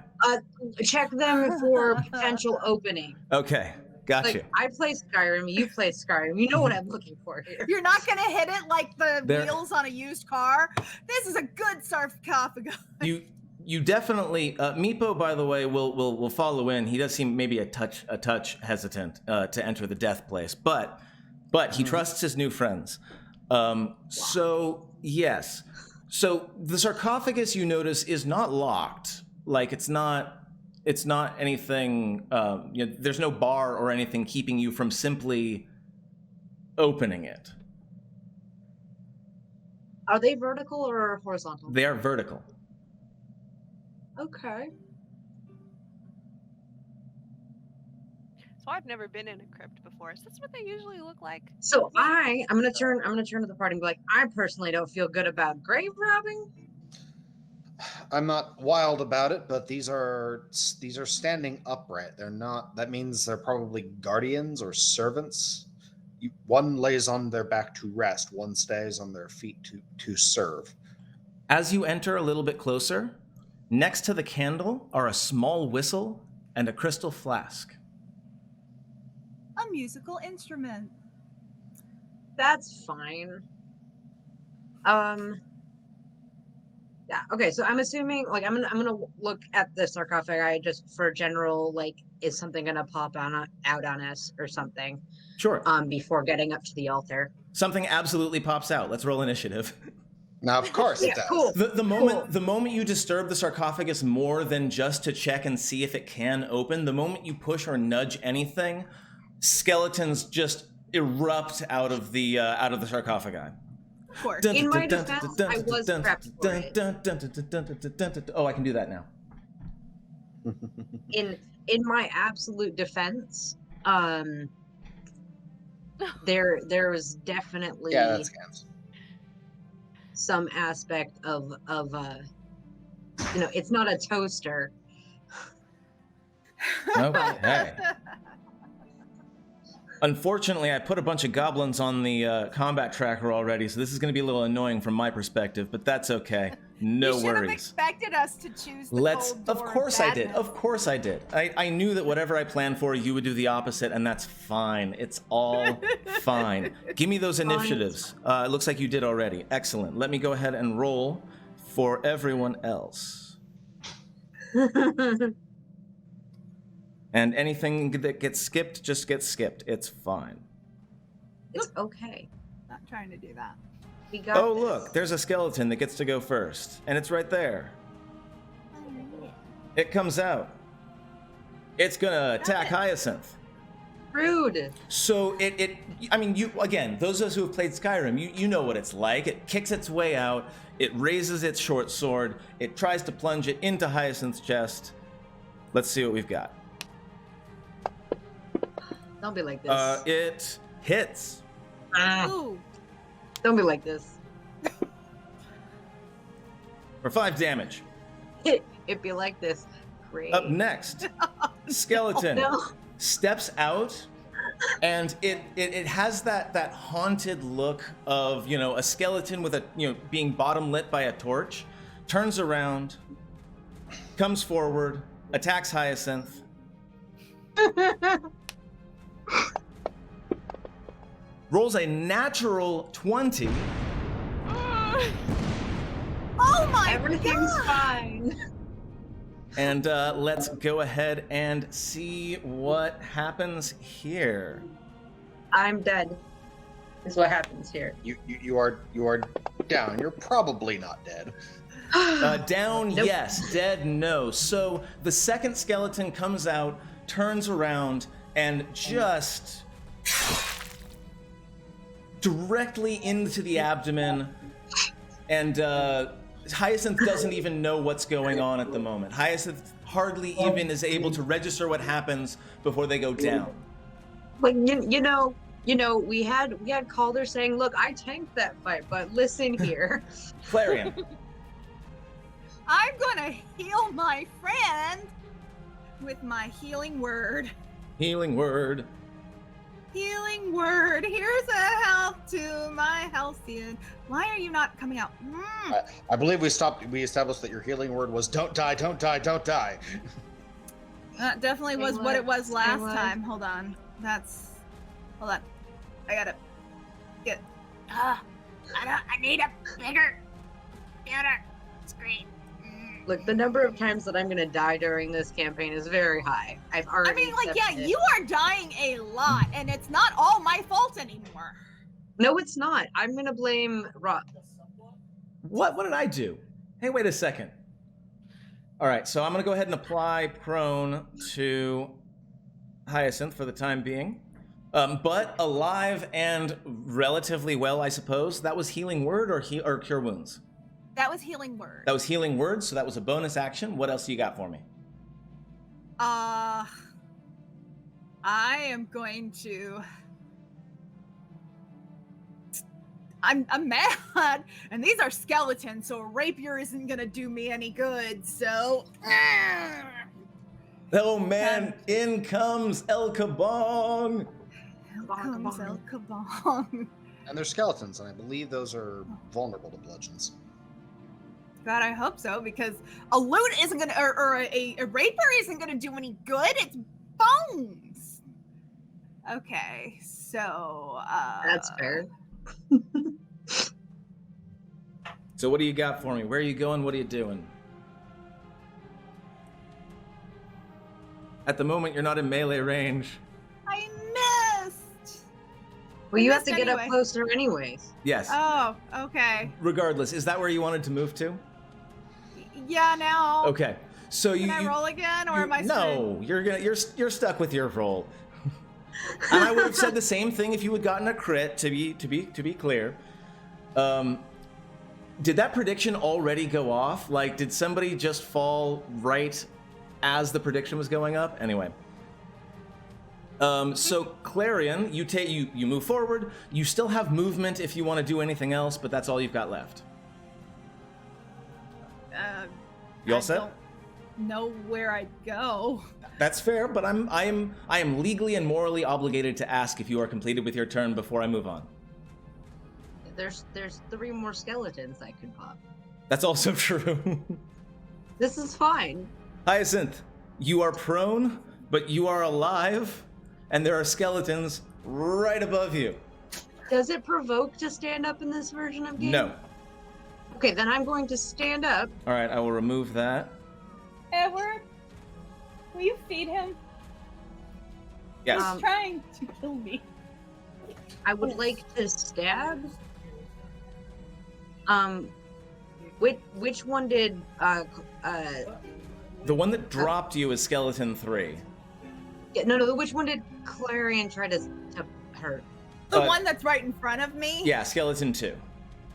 Speaker 5: Check them for potential opening.
Speaker 1: Okay. Gotcha.
Speaker 5: Like, I play Skyrim, you play Skyrim. You know what I'm looking for here.
Speaker 2: You're not gonna hit it like the wheels on a used car. This is a good sarcophagus.
Speaker 1: You definitely Meepo, by the way, will follow in. He does seem maybe a touch hesitant to enter the death place, but he trusts his new friends. So yes, so the sarcophagus, you notice, is not locked. Like it's not anything. There's no bar or anything keeping you from simply opening it.
Speaker 5: Are they vertical or horizontal?
Speaker 1: They are vertical.
Speaker 5: Okay.
Speaker 4: So I've never been in a crypt before. Is this what they usually look like?
Speaker 5: So I'm gonna turn to the party and be like, I personally don't feel good about grave robbing.
Speaker 3: I'm not wild about it, but these are standing upright. They're not. That means they're probably guardians or servants. One lays on their back to rest. One stays on their feet to serve.
Speaker 1: As you enter a little bit closer, next to the candle are a small whistle and a crystal flask.
Speaker 2: A musical instrument.
Speaker 5: That's fine. Yeah. Okay. So I'm assuming, like, I'm gonna look at the sarcophagi just for general, like, is something gonna pop out on us or something?
Speaker 1: Sure.
Speaker 5: Before getting up to the altar.
Speaker 1: Something absolutely pops out. Let's roll initiative.
Speaker 3: Now, of course it
Speaker 5: Yeah,
Speaker 3: does.
Speaker 5: cool.
Speaker 1: The moment you disturb the sarcophagus more than just to check and see if it can open, the moment you push or nudge anything, skeletons just erupt out of the sarcophagi.
Speaker 2: Of course.
Speaker 5: In my defense, I was prepped for it.
Speaker 1: Oh, I can do that now.
Speaker 5: In my absolute defense, there was definitely
Speaker 3: Yeah, that's scams.
Speaker 5: some aspect of it's not a toaster.
Speaker 1: Okay. Unfortunately, I put a bunch of goblins on the combat tracker already, so this is going to be a little annoying from my perspective, but that's okay. No
Speaker 2: you should have
Speaker 1: worries.
Speaker 2: expected us to choose the cold
Speaker 1: Of
Speaker 2: door
Speaker 1: course I did.
Speaker 2: badness.
Speaker 1: Of course I did. I knew that whatever I planned for, you would do the opposite, and that's fine. It's all fine. Give me those initiatives. It looks like you did already. Excellent. Let me go ahead and roll for everyone else. And anything that gets skipped, just gets skipped. It's fine.
Speaker 5: It's okay.
Speaker 2: Not trying to do that.
Speaker 5: We got
Speaker 1: Oh,
Speaker 5: this.
Speaker 1: look, there's a skeleton that gets to go first, and it's right there. It comes out. It's gonna attack Hyacinth.
Speaker 5: Rude.
Speaker 1: So you again, those of us who have played Skyrim, you know what it's like. It kicks its way out, it raises its short sword, it tries to plunge it into Hyacinth's chest. Let's see what we've got.
Speaker 5: Don't be like this.
Speaker 1: It hits.
Speaker 2: Ooh.
Speaker 5: Don't be like this.
Speaker 1: For 5 damage.
Speaker 5: It'd be like this. Great.
Speaker 1: Up next, skeleton
Speaker 5: No.
Speaker 1: steps out, and it has that haunted look of a skeleton with being bottom lit by a torch. Turns around, comes forward, attacks Hyacinth. Rolls a natural 20.
Speaker 2: Oh my
Speaker 5: Everything's
Speaker 2: God.
Speaker 5: fine.
Speaker 1: And let's go ahead and see what happens here.
Speaker 5: I'm dead. Is what happens here.
Speaker 3: You are down. You're probably not dead.
Speaker 1: Down,
Speaker 5: Nope.
Speaker 1: yes. Dead, no. So the second skeleton comes out, turns around, and just directly into the abdomen. And Hyacinth doesn't even know what's going on at the moment. Hyacinth hardly even is able to register what happens before they go down.
Speaker 5: Like you know, we had Calder saying, "Look, I tanked that fight, but listen here."
Speaker 1: Clarion.
Speaker 2: I'm gonna heal my friend with my healing word.
Speaker 1: Healing word.
Speaker 2: Healing word. Here's a health to my Halcyon. Why are you not coming out?
Speaker 3: I believe we established that your healing word was "Don't die, don't die, don't die."
Speaker 2: That definitely was what it was last time. Hold on. Hold on. I gotta get. I need a bigger screen.
Speaker 5: Look, the number of times that I'm gonna die during this campaign is very high. I've already. accepted it.
Speaker 2: You are dying a lot, and it's not all my fault anymore.
Speaker 5: No, it's not. I'm gonna blame Rob.
Speaker 1: What did I do? Hey, wait a second. All right, so I'm going to go ahead and apply prone to Hyacinth for the time being. But alive and relatively well, I suppose. That was healing word or cure wounds?
Speaker 2: That was healing word.
Speaker 1: That was healing word, so that was a bonus action. What else do you got for me?
Speaker 2: I am going to. I'm mad, and these are skeletons, so a rapier isn't gonna do me any good. So.
Speaker 1: Oh man! In comes El Kabong.
Speaker 2: Comes El Kabong.
Speaker 3: And they're skeletons, and I believe those are vulnerable to bludgeons.
Speaker 2: God, I hope so, because a loot isn't gonna, or a rapier isn't gonna do any good. It's bones. Okay, so.
Speaker 5: That's fair.
Speaker 1: So what do you got for me? Where are you going? What are you doing? At the moment, you're not in melee range.
Speaker 2: I missed.
Speaker 5: Well, you have to get
Speaker 2: anyway.
Speaker 5: up closer anyways.
Speaker 1: Yes.
Speaker 2: Oh, okay.
Speaker 1: Regardless, is that where you wanted to move to?
Speaker 2: Yeah, now.
Speaker 1: Okay. So
Speaker 2: Can I roll again, or am I?
Speaker 1: No, you're stuck with your roll. And I would have said the same thing if you had gotten a crit. To be clear, did that prediction already go off? Like, did somebody just fall right as the prediction was going up? Anyway. So Clarion, you move forward. You still have movement if you want to do anything else, but that's all you've got left. You all set?
Speaker 2: I don't know where I'd go.
Speaker 1: That's fair, but I am legally and morally obligated to ask if you are completed with your turn before I move on.
Speaker 5: There's 3 more skeletons that could pop.
Speaker 1: That's also true.
Speaker 5: This is fine.
Speaker 1: Hyacinth, you are prone, but you are alive, and there are skeletons right above you.
Speaker 5: Does it provoke to stand up in this version of game?
Speaker 1: No.
Speaker 5: Okay, then I'm going to stand up.
Speaker 1: All right, I will remove that.
Speaker 6: Edward, will you feed him?
Speaker 1: Yes.
Speaker 6: He's trying to kill me.
Speaker 5: I would like to stab. Which one did
Speaker 1: The one that dropped you is skeleton 3.
Speaker 5: no, which one did Clarion try to hurt?
Speaker 2: The one that's right in front of me.
Speaker 1: Yeah, skeleton 2.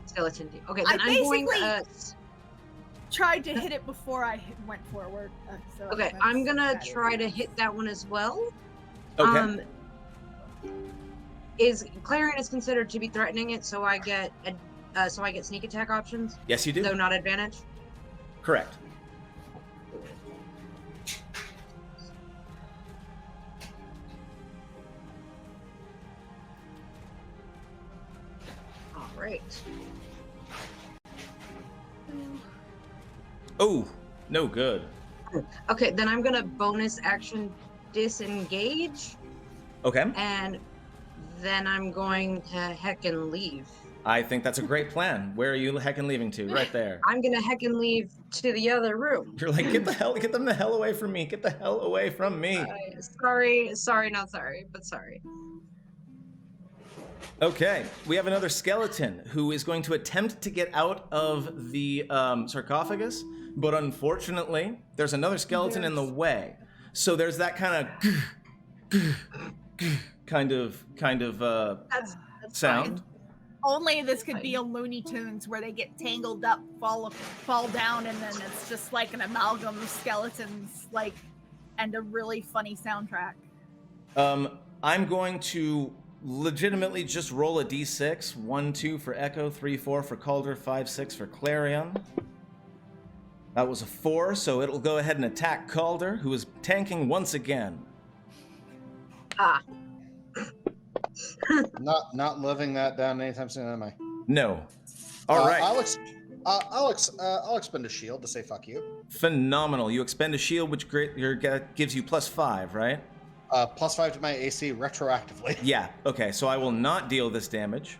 Speaker 5: Skeleton 2. Okay, then I'm going
Speaker 2: tried to hit it before I went forward. So
Speaker 5: okay, I'm gonna try to hit that one as well.
Speaker 1: Okay.
Speaker 5: Is Clarion is considered to be threatening it, so I get sneak attack options?
Speaker 1: Yes, you do.
Speaker 5: Though not advantage?
Speaker 1: Correct.
Speaker 5: All right.
Speaker 1: Oh, no good.
Speaker 5: Okay, then I'm gonna bonus action disengage.
Speaker 1: Okay.
Speaker 5: And then I'm going to heckin' leave.
Speaker 1: I think that's a great plan. Where are you heckin' leaving to? Right there.
Speaker 5: I'm gonna heckin' leave to the other room.
Speaker 1: You're like, get them the hell away from me. Get the hell away from me.
Speaker 5: Sorry, not sorry, but sorry.
Speaker 1: Okay, we have another skeleton who is going to attempt to get out of the sarcophagus, but unfortunately, there's another skeleton in the way. So there's that kind of
Speaker 5: That's
Speaker 1: sound.
Speaker 5: fine.
Speaker 2: Only this could be a Looney Tunes where they get tangled up, fall down, and then it's just like an amalgam of skeletons, and a really funny soundtrack.
Speaker 1: I'm going to legitimately just roll a d6. 1, 2 for Echo, 3, 4 for Calder, 5, 6 for Clarion. That was a 4, so it'll go ahead and attack Calder, who is tanking once again.
Speaker 5: Ah.
Speaker 3: Not living that down anytime soon, am I?
Speaker 1: No. All right.
Speaker 3: I'll expend a shield to say fuck you.
Speaker 1: Phenomenal. You expend a shield, which gives you +5, right?
Speaker 3: +5 to my AC retroactively.
Speaker 1: Yeah. Okay. So I will not deal this damage.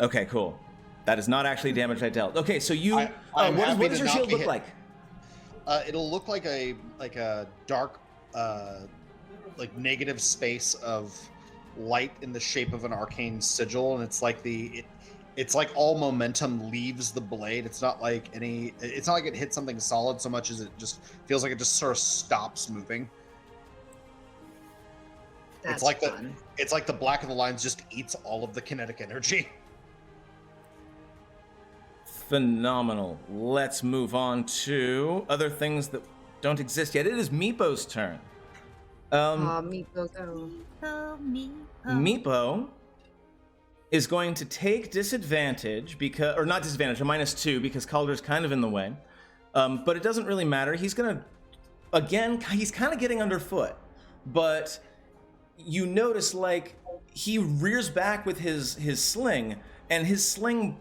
Speaker 1: Okay. Cool. That is not actually damage I dealt. Okay. So you. What does your shield look like?
Speaker 3: It'll look like a dark, negative space of light in the shape of an arcane sigil, and it's like all momentum leaves the blade. It's not like it hits something solid so much as it just feels like it just sort of stops moving.
Speaker 5: That's fun.
Speaker 3: It's like the black of the lines just eats all of the kinetic energy.
Speaker 1: Phenomenal. Let's move on to other things that don't exist yet. It is Meepo's turn.
Speaker 5: Meepo go.
Speaker 1: Meepo is going to take disadvantage because, or not disadvantage, a -2 because Calder's kind of in the way. But it doesn't really matter. He's gonna, again, he's kind of getting underfoot, but you notice he rears back with his sling, and his sling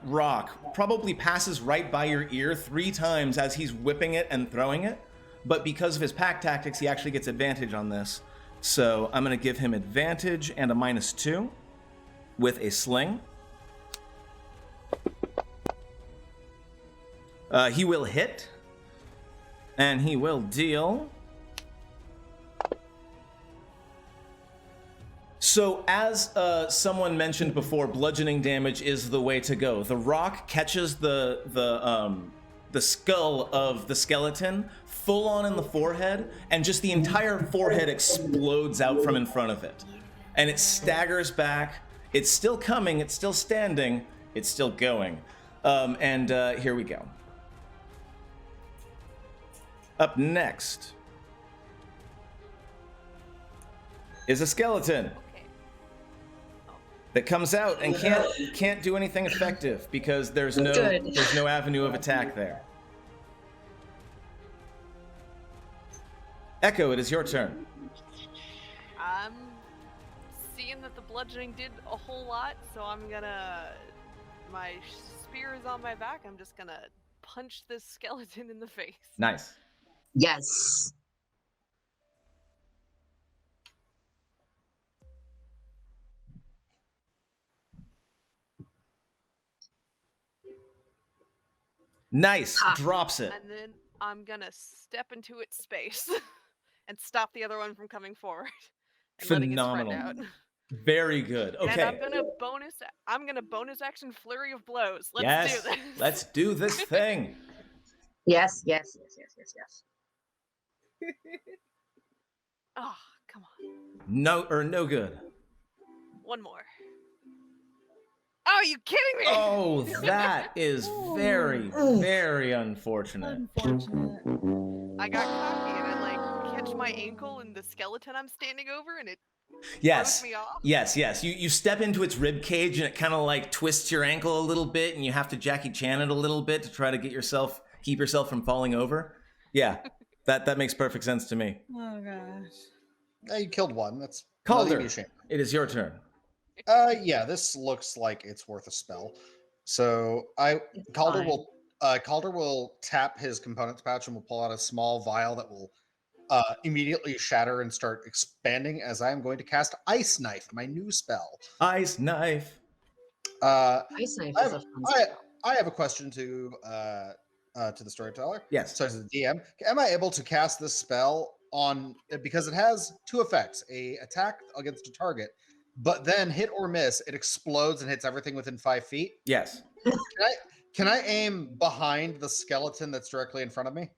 Speaker 1: rock probably passes right by your ear 3 times as he's whipping it and throwing it. But because of his pack tactics, he actually gets advantage on this. So I'm going to give him advantage and a -2 with a sling. He will hit, and he will deal So as someone mentioned before, bludgeoning damage is the way to go. The rock catches the skull of the skeleton full on in the forehead, and just the entire forehead explodes out from in front of it. And it staggers back. It's still coming, it's still standing, it's still going. And here we go. Up next is a skeleton that comes out and can't do anything effective because there's no avenue of attack there. Echo, it is your turn.
Speaker 4: I'm seeing that the bludgeoning did a whole lot, so I'm gonna... My spear is on my back. I'm just gonna punch this skeleton in the face.
Speaker 1: Nice.
Speaker 5: Yes.
Speaker 1: Nice. Drops it.
Speaker 4: And then I'm gonna step into its space and stop the other one from coming forward. And
Speaker 1: Phenomenal.
Speaker 4: letting it spread out.
Speaker 1: Very good. Okay.
Speaker 4: And I'm gonna bonus action flurry of blows. Let's do this.
Speaker 1: Let's do this thing.
Speaker 5: Yes.
Speaker 4: Oh, come on.
Speaker 1: No good.
Speaker 4: One more. Oh, are you kidding me?
Speaker 1: Oh, that is very, very unfortunate.
Speaker 4: I got cocky and I catch my ankle in the skeleton I'm standing over, and it
Speaker 1: Yes.
Speaker 4: throws me off.
Speaker 1: Yes. You step into its rib cage and it kind of twists your ankle a little bit, and you have to Jackie Chan it a little bit to try to keep yourself from falling over. Yeah, that makes perfect sense to me.
Speaker 6: Oh gosh.
Speaker 3: Yeah, you killed one. That's
Speaker 1: Calder,
Speaker 3: nothing to be ashamed
Speaker 1: it is your turn.
Speaker 3: Yeah, this looks like it's worth a spell. So Calder will tap his components pouch and will pull out a small vial that will immediately shatter and start expanding as I am going to cast Ice Knife, my new spell.
Speaker 1: Ice Knife.
Speaker 5: Ice Knife is a fun spell.
Speaker 3: I have a question to the storyteller.
Speaker 1: Yes.
Speaker 3: So as the DM, am I able to cast this spell on, because it has two effects: a attack against a target, but then hit or miss, it explodes and hits everything within 5 feet.
Speaker 1: Yes.
Speaker 3: Can I aim behind the skeleton that's directly in front of me,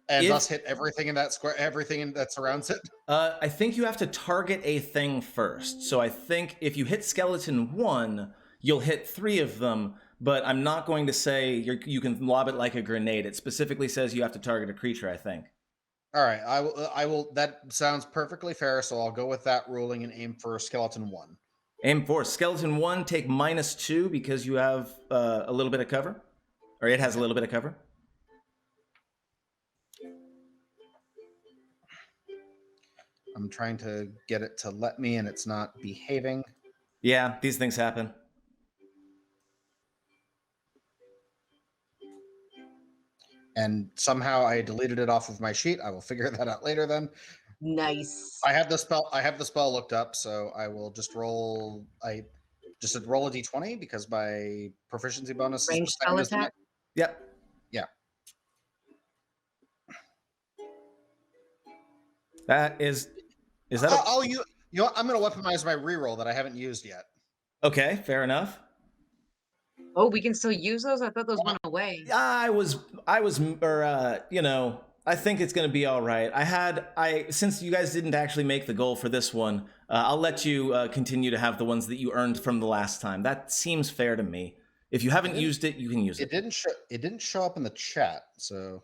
Speaker 3: and thus hit everything in that square, everything that surrounds it?
Speaker 1: I think you have to target a thing first. So I think if you hit skeleton 1, you'll hit 3 of them. But I'm not going to say you can lob it like a grenade. It specifically says you have to target a creature, I think.
Speaker 3: All right, I will. That sounds perfectly fair. So I'll go with that ruling and aim for skeleton 1.
Speaker 1: Aim for skeleton 1. Take -2 because you have a little bit of cover, or it has a little bit of cover.
Speaker 3: I'm trying to get it to let me, and it's not behaving.
Speaker 1: Yeah, these things happen.
Speaker 3: And somehow I deleted it off of my sheet. I will figure that out later then.
Speaker 5: Nice.
Speaker 3: I have the spell looked up, so I will just roll a d20 because my proficiency bonus
Speaker 5: Range
Speaker 3: is
Speaker 5: spell attack?
Speaker 1: Yep.
Speaker 3: Yeah.
Speaker 1: That is that
Speaker 3: you know what? I'm going to weaponize my reroll that I haven't used yet.
Speaker 1: okay, fair enough.
Speaker 5: Oh, we can still use those? I thought those went away.
Speaker 1: I think it's going to be all right. Since you guys didn't actually make the goal for this one, I'll let you continue to have the ones that you earned from the last time. That seems fair to me. If you haven't used it, you can use it.
Speaker 3: It didn't show up in the chat, so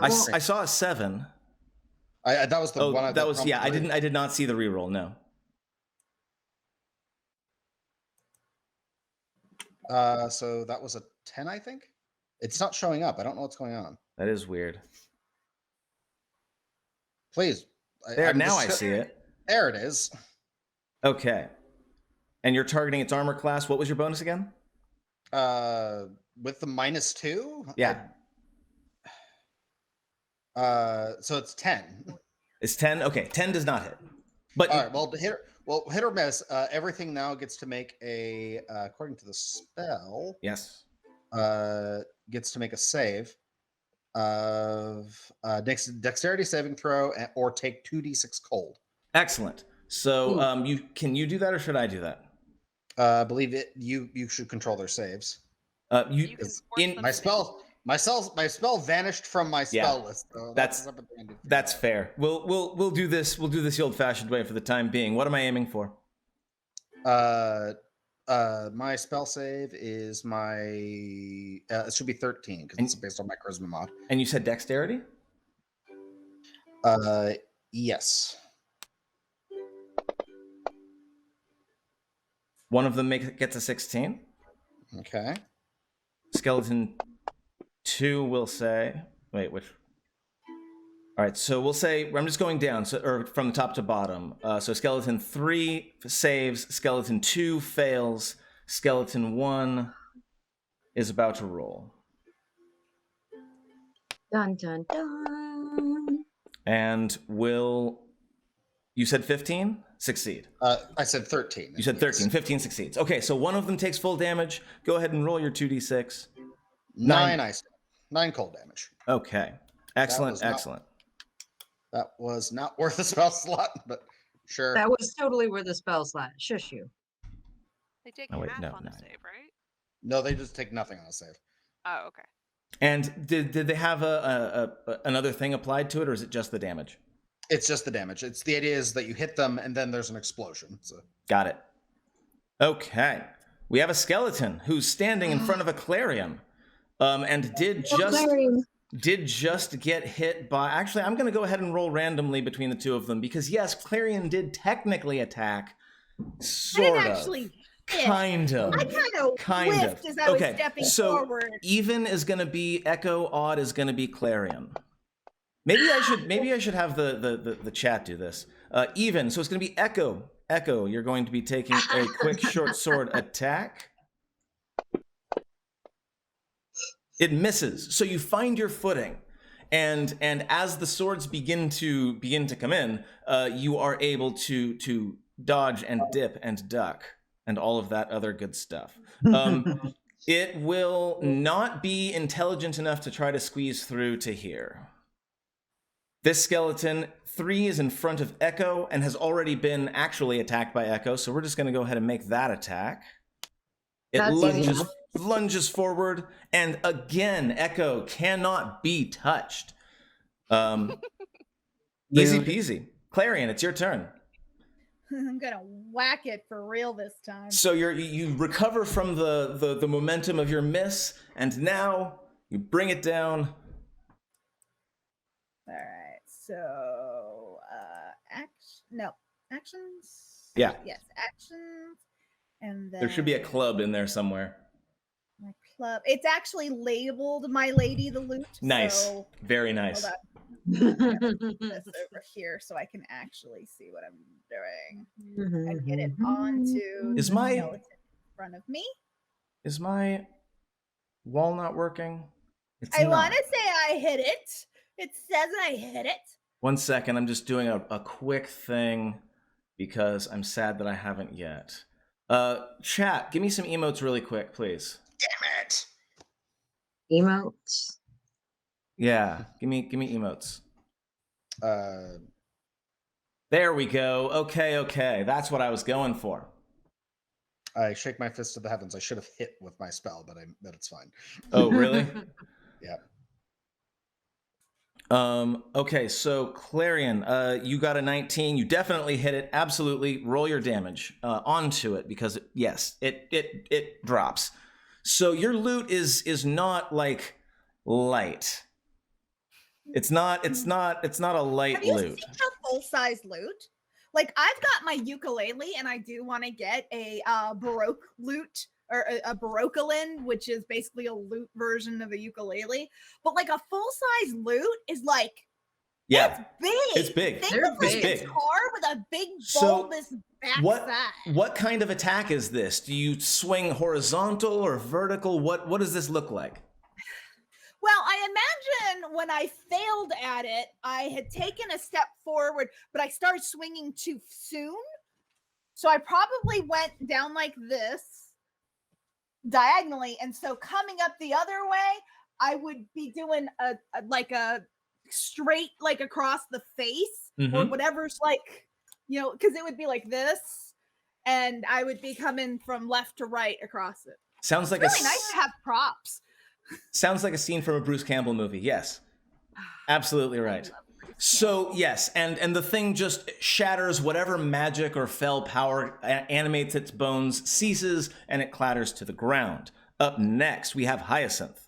Speaker 1: I saw a 7.
Speaker 3: That was the one.
Speaker 1: I did not see the reroll. No.
Speaker 3: So that was a 10, I think. It's not showing up. I don't know what's going on.
Speaker 1: That is weird.
Speaker 3: Please.
Speaker 1: I see it.
Speaker 3: There it is.
Speaker 1: Okay. And you're targeting its armor class. What was your bonus again?
Speaker 3: With the -2?
Speaker 1: Yeah.
Speaker 3: So it's 10.
Speaker 1: It's 10? Okay, 10 does not hit. But
Speaker 3: all right, hit or miss. Everything now gets to make a, according to the spell.
Speaker 1: Yes.
Speaker 3: Gets to make a save of dexterity saving throw or take 2d6 cold.
Speaker 1: Excellent. So can you do that, or should I do that?
Speaker 3: I believe it. You should control their saves.
Speaker 4: You can force them
Speaker 3: My
Speaker 4: to
Speaker 3: spell vanished from my spell list. So
Speaker 1: that's fair. We'll do this. We'll do this the old-fashioned way for the time being. What am I aiming for?
Speaker 3: My spell save is it should be 13 because it's based on my charisma mod.
Speaker 1: And you said dexterity?
Speaker 3: Yes.
Speaker 1: One of them gets a 16.
Speaker 3: Okay.
Speaker 1: Skeleton 2 will say, wait, which? All right, so we'll say, I'm just going down, or from the top to bottom. So skeleton 3 saves, skeleton 2 fails, skeleton 1 is about to roll.
Speaker 5: Dun, dun, dun.
Speaker 1: And you said 15? Succeed.
Speaker 3: I said 13.
Speaker 1: You said 13. 15 succeeds. Okay, so one of them takes full damage. Go ahead and roll your 2d6.
Speaker 3: 9 cold damage.
Speaker 1: Okay. Excellent.
Speaker 3: That was not worth a spell slot, but sure.
Speaker 5: That was totally worth a spell slot. Shush you.
Speaker 4: They take
Speaker 1: half
Speaker 4: on a save, right?
Speaker 3: No, they just take nothing on a save.
Speaker 4: Oh, okay.
Speaker 1: And did they have another thing applied to it, or is it just the damage?
Speaker 3: It's just the damage. The idea is that you hit them and then there's an explosion. So.
Speaker 1: Got it. Okay. We have a skeleton who's standing in front of a clarion, and did just get hit by. Actually, I'm going to go ahead and roll randomly between the two of them because yes, clarion did technically attack. Sort of.
Speaker 2: Actually.
Speaker 1: Kind of.
Speaker 2: I kind of whiffed as I was stepping forward.
Speaker 1: Even is going to be echo, odd is going to be clarion. Maybe I should have the chat do this. Even, so it's going to be echo. Echo, you're going to be taking a quick short sword attack. It misses. So you find your footing. And as the swords begin to come in, you are able to dodge and dip and duck and all of that other good stuff. It will not be intelligent enough to try to squeeze through to here. This skeleton 3 is in front of Echo and has already been actually attacked by Echo, so we're just going to go ahead and make that attack. It lunges forward, and again, Echo cannot be touched. Easy peasy. Clarion, it's your turn.
Speaker 2: I'm gonna whack it for real this time.
Speaker 1: So you recover from the momentum of your miss, and now you bring it down.
Speaker 2: All right. So actions.
Speaker 1: Yeah.
Speaker 2: Yes, actions, and then
Speaker 1: There should be a club in there somewhere.
Speaker 2: my club. It's actually labeled "My Lady the Loot."
Speaker 1: Nice.
Speaker 2: So
Speaker 1: Very nice.
Speaker 2: hold on. This over here so I can actually see what I'm doing and get it onto the skeleton in front of me.
Speaker 1: Is my wall not working?
Speaker 2: I want to say I hit it. It says I hit it.
Speaker 1: 1 second, I'm just doing a quick thing because I'm sad that I haven't yet. Chat, give me some emotes really quick, please.
Speaker 3: Damn it!
Speaker 5: Emotes.
Speaker 1: Yeah, give me emotes.
Speaker 3: Uh,
Speaker 1: There we go. Okay. That's what I was going for.
Speaker 3: I shake my fist to the heavens. I should have hit with my spell, but it's fine.
Speaker 1: Oh, really?
Speaker 3: Yeah.
Speaker 1: Okay, so Clarion, you got a 19. You definitely hit it. Absolutely. Roll your damage onto it because yes, it drops. So your loot is not like light. It's not a light
Speaker 2: Have you
Speaker 1: loot.
Speaker 2: seen a full-size loot? Like I've got my ukulele and I do want to get a Baroque lute or a Baroquelin, which is basically a lute version of a ukulele. But like a full-size lute is like,
Speaker 1: yeah,
Speaker 2: it's big.
Speaker 1: It's big.
Speaker 2: Think of like a guitar with a big bulbous backside.
Speaker 1: What kind of attack is this? Do you swing horizontal or vertical? What does this look like?
Speaker 2: Well, I imagine when I failed at it, I had taken a step forward, but I started swinging too soon. So I probably went down like this diagonally. And so coming up the other way, I would be doing a straight, like across the face or whatever's like you know, because it would be like this, and I would be coming from left to right across it.
Speaker 1: Sounds like
Speaker 2: it's really nice to have props.
Speaker 1: Sounds like a scene from a Bruce Campbell movie. Yes, absolutely right. So yes, and the thing just shatters. Whatever magic or fell power animates its bones ceases, and it clatters to the ground. Up next, we have Hyacinth.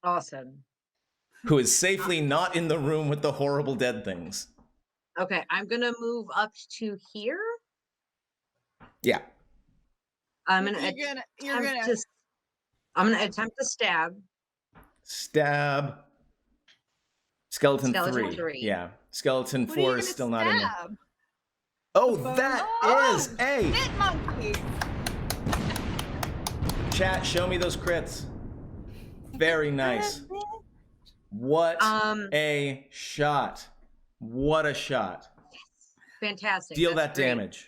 Speaker 5: Awesome.
Speaker 1: Who is safely not in the room with the horrible dead things.
Speaker 5: Okay, I'm gonna move up to here.
Speaker 1: Yeah.
Speaker 5: I'm gonna attempt to stab.
Speaker 1: Stab. Skeleton 3. Yeah. Skeleton 4 is still not in there. Oh, that is a
Speaker 2: hit monkey.
Speaker 1: Chat, show me those crits. Very nice. What a shot. What a shot.
Speaker 5: Fantastic.
Speaker 1: Deal that damage.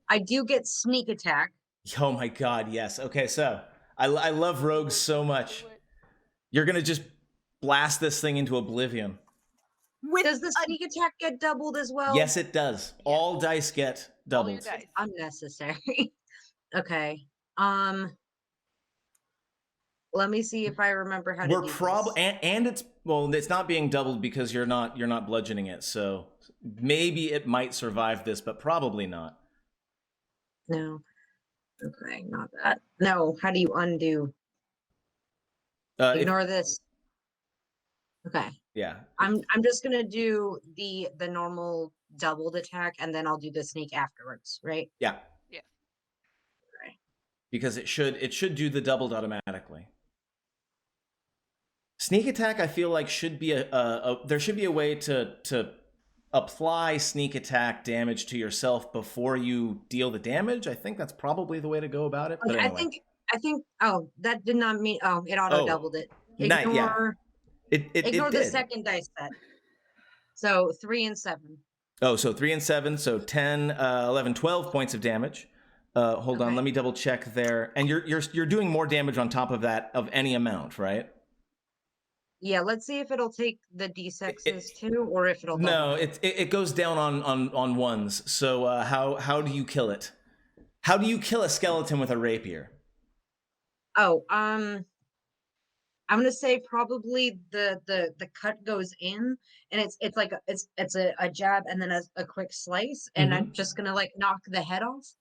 Speaker 5: I do get sneak attack.
Speaker 1: Oh my god, yes. Okay, so I love rogues so much. You're going to just blast this thing into oblivion.
Speaker 5: Does the sneak attack get doubled as well?
Speaker 1: Yes, it does. Yeah. All dice get doubled.
Speaker 4: Dice.
Speaker 5: Unnecessary. Okay. Let me see if I remember how to do this.
Speaker 1: And it's not being doubled because you're not bludgeoning it. So maybe it might survive this, but probably not.
Speaker 5: No. Okay, not that. No, how do you undo? Ignore this. Okay.
Speaker 1: Yeah.
Speaker 5: I'm just gonna do the normal doubled attack, and then I'll do the sneak afterwards, right?
Speaker 1: Yeah.
Speaker 4: Yeah.
Speaker 5: Right.
Speaker 1: Because it should do the doubled automatically. Sneak attack, I feel like should be there should be a way to apply sneak attack damage to yourself before you deal the damage. I think that's probably the way to go about it. But anyway.
Speaker 5: I think. Oh, that did not mean. Oh, it auto doubled it. Ignore. Ignore the second dice set. So 3 and 7.
Speaker 1: Oh, so 3 and 7. So 10, 11, 12 points of damage. Hold on, let me double check there. And you're doing more damage on top of that of any amount, right?
Speaker 5: Yeah, let's see if it'll take the d6s too, or if it'll.
Speaker 1: No, it goes down on ones. So how do you kill it? How do you kill a skeleton with a rapier?
Speaker 5: Oh, I'm gonna say probably the cut goes in, and it's like it's a jab and then a quick slice, and I'm just gonna like knock the head off.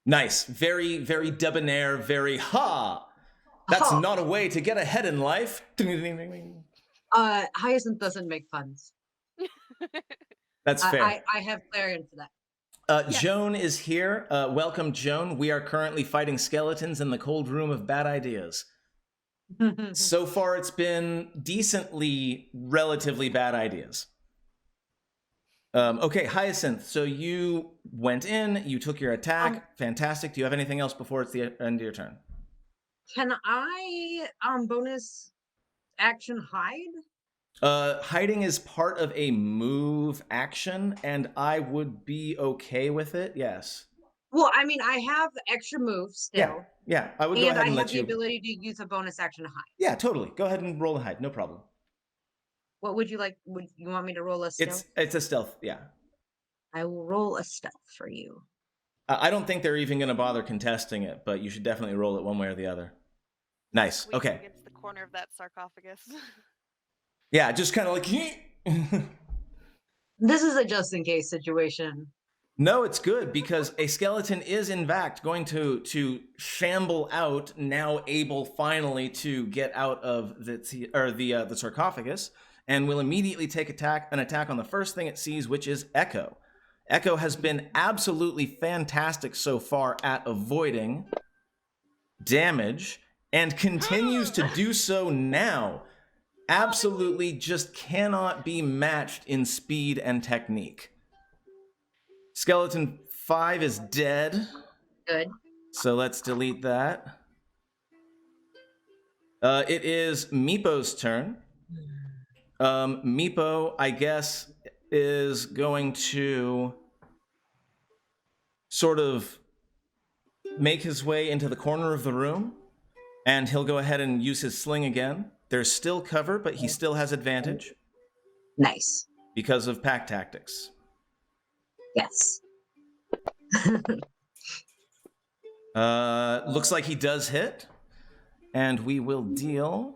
Speaker 1: Nice, very very debonair, very ha. That's not a way to get ahead in life.
Speaker 5: Hyacinth doesn't make puns.
Speaker 1: That's fair.
Speaker 5: I have Clarion for that.
Speaker 1: Yes. Joan is here. Welcome, Joan. We are currently fighting skeletons in the cold room of bad ideas. So far, it's been decently, relatively bad ideas. Okay, Hyacinth. So you went in, you took your attack. Fantastic. Do you have anything else before it's the end of your turn?
Speaker 5: Can I bonus action hide?
Speaker 1: Hiding is part of a move action, and I would be okay with it. Yes.
Speaker 5: Well, I mean, I have extra moves still.
Speaker 1: Yeah. I would go ahead and let you.
Speaker 5: And I have the ability to use a bonus action to hide.
Speaker 1: Yeah, totally. Go ahead and roll a hide. No problem.
Speaker 5: What would you like? Would you want me to roll a stealth?
Speaker 1: It's a stealth. Yeah.
Speaker 5: I will roll a stealth for you.
Speaker 1: I don't think they're even going to bother contesting it, but you should definitely roll it one way or the other. Nice. Okay.
Speaker 4: Against the corner of that sarcophagus.
Speaker 1: Yeah, just kind of like.
Speaker 5: This is a just in case situation.
Speaker 1: No, it's good because a skeleton is in fact going to shamble out, now able finally to get out of the sarcophagus, and will immediately take an attack on the first thing it sees, which is Echo. Echo has been absolutely fantastic so far at avoiding damage and continues to do so now. Absolutely just cannot be matched in speed and technique. Skeleton 5 is dead.
Speaker 5: Good.
Speaker 1: So let's delete that. It is Meepo's turn. Meepo, I guess, is going to sort of make his way into the corner of the room, and he'll go ahead and use his sling again. There's still cover, but he still has advantage.
Speaker 5: Nice.
Speaker 1: Because of pack tactics.
Speaker 5: Yes.
Speaker 1: Looks like he does hit, and we will deal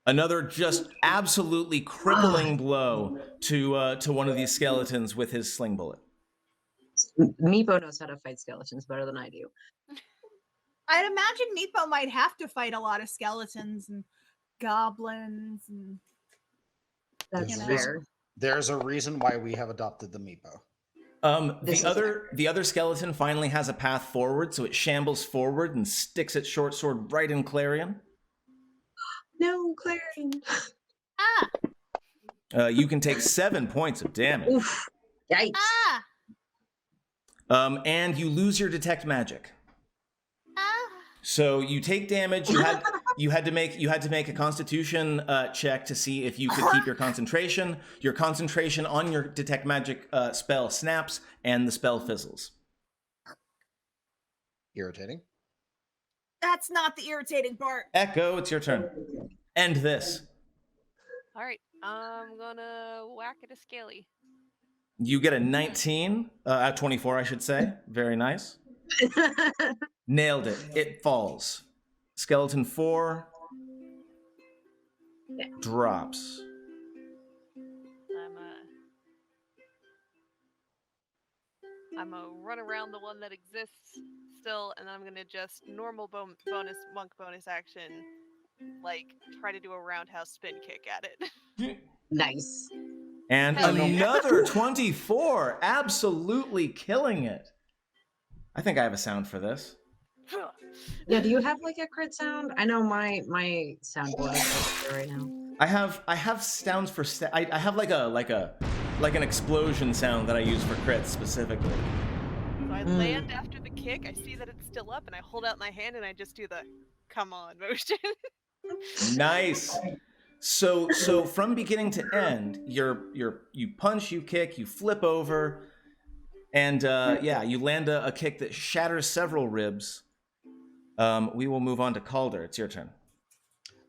Speaker 1: another just absolutely crippling blow to one of these skeletons with his sling bullet.
Speaker 5: Meepo knows how to fight skeletons better than I do.
Speaker 2: I'd imagine Meepo might have to fight a lot of skeletons and goblins and.
Speaker 5: That's fair.
Speaker 3: There's a reason why we have adopted the Meepo.
Speaker 1: The other skeleton finally has a path forward, so it shambles forward and sticks its short sword right in Clarion.
Speaker 5: No, Clarion.
Speaker 1: You can take 7 points of damage.
Speaker 5: Oof. Yikes.
Speaker 1: And you lose your detect magic. So you take damage. You had to make a Constitution check to see if you could keep your concentration. Your concentration on your detect magic spell snaps, and the spell fizzles.
Speaker 3: Irritating.
Speaker 2: That's not the irritating part.
Speaker 1: Echo, it's your turn. End this.
Speaker 4: All right, I'm gonna whack at a scaly.
Speaker 1: You get a 19, 24, I should say. Very nice. Nailed it. It falls. Skeleton 4 drops.
Speaker 4: I'm gonna run around the one that exists still, and then I'm gonna just normal monk bonus action, like try to do a roundhouse spin kick at it.
Speaker 5: Nice.
Speaker 1: And another 24, absolutely killing it. I think I have a sound for this.
Speaker 5: Yeah, do you have like a crit sound? I know my soundboard is right now.
Speaker 1: I have sounds for I have like an explosion sound that I use for crits specifically.
Speaker 4: So I land after the kick, I see that it's still up, and I hold out my hand and I just do the come on motion.
Speaker 1: Nice. So from beginning to end, you punch, you kick, you flip over, and you land a kick that shatters several ribs. We will move on to Calder. It's your turn.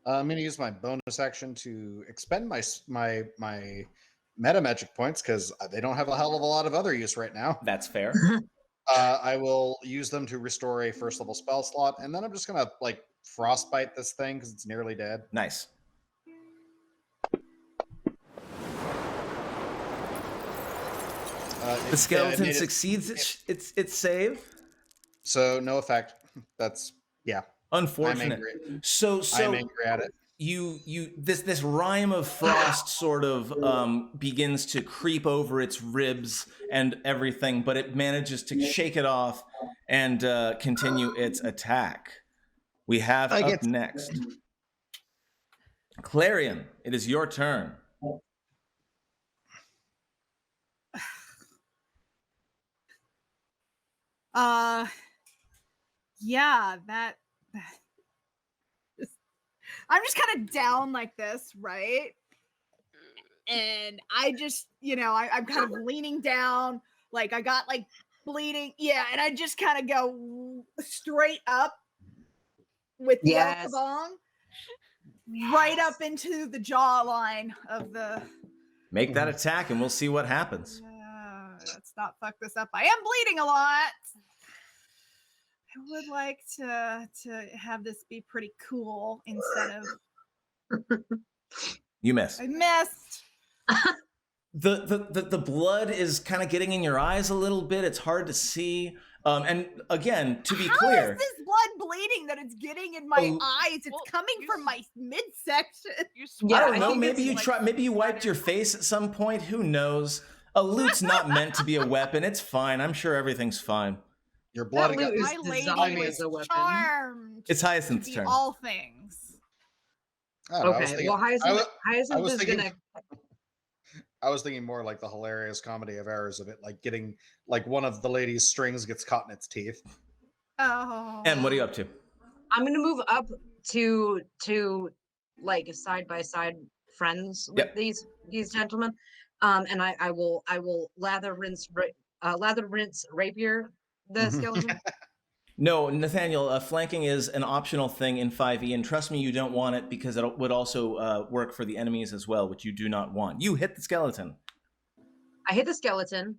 Speaker 3: I'm going to use my bonus action to expend my meta magic points because they don't have a hell of a lot of other use right now.
Speaker 1: That's fair.
Speaker 3: I will use them to restore a first level spell slot, and then I'm just going to like frostbite this thing because it's nearly dead.
Speaker 1: Nice. The skeleton succeeds its save.
Speaker 3: So no effect. That's
Speaker 1: unfortunate.
Speaker 3: I'm angry at it.
Speaker 1: This rime of frost sort of begins to creep over its ribs and everything, but it manages to shake it off and continue its attack. We have up next Clarion. It is your turn.
Speaker 2: I'm just kind of down like this, right? And I just, I'm kind of leaning down, like I got like bleeding. Yeah, and I just kind of go straight up with the bong, right up into the jawline of the.
Speaker 1: Make that attack and we'll see what happens.
Speaker 2: Let's not fuck this up. I am bleeding a lot. I would like to have this be pretty cool instead of.
Speaker 1: You missed.
Speaker 2: I missed.
Speaker 1: The blood is kind of getting in your eyes a little bit. It's hard to see. And again, to be clear,
Speaker 2: how is this blood bleeding that it's getting in my eyes? It's coming from my midsection.
Speaker 1: I don't know. Maybe you wiped your face at some point. Who knows? A loot's not meant to be a weapon. It's fine. I'm sure everything's fine.
Speaker 3: Your blood
Speaker 2: my lady was charmed.
Speaker 1: It's Hyacinth's turn.
Speaker 2: All things.
Speaker 5: Okay. Well, Hyacinth is gonna.
Speaker 3: I was thinking more like the hilarious comedy of errors of it, like getting like one of the lady's strings gets caught in its teeth.
Speaker 2: Oh.
Speaker 1: And what are you up to?
Speaker 5: I'm gonna move up to like side by side friends with these gentlemen, and I will lather rinse rapier the skeleton.
Speaker 1: No, Nathaniel, flanking is an optional thing in 5e, and trust me, you don't want it because it would also work for the enemies as well, which you do not want. You hit the skeleton.
Speaker 5: I hit the skeleton.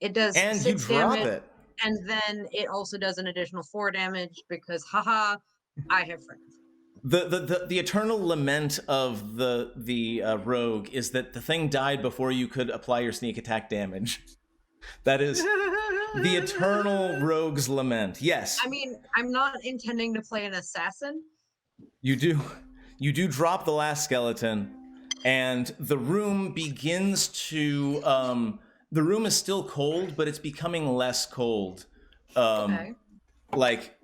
Speaker 5: It does
Speaker 1: And
Speaker 5: 6
Speaker 1: you drop
Speaker 5: damage,
Speaker 1: it.
Speaker 5: and then it also does an additional 4 damage because, haha, I have friends.
Speaker 1: The eternal lament of the rogue is that the thing died before you could apply your sneak attack damage. That is the eternal rogue's lament. Yes.
Speaker 5: I mean, I'm not intending to play an assassin.
Speaker 1: You do drop the last skeleton, and the room begins to the room is still cold, but it's becoming less cold.
Speaker 5: Okay.
Speaker 1: Like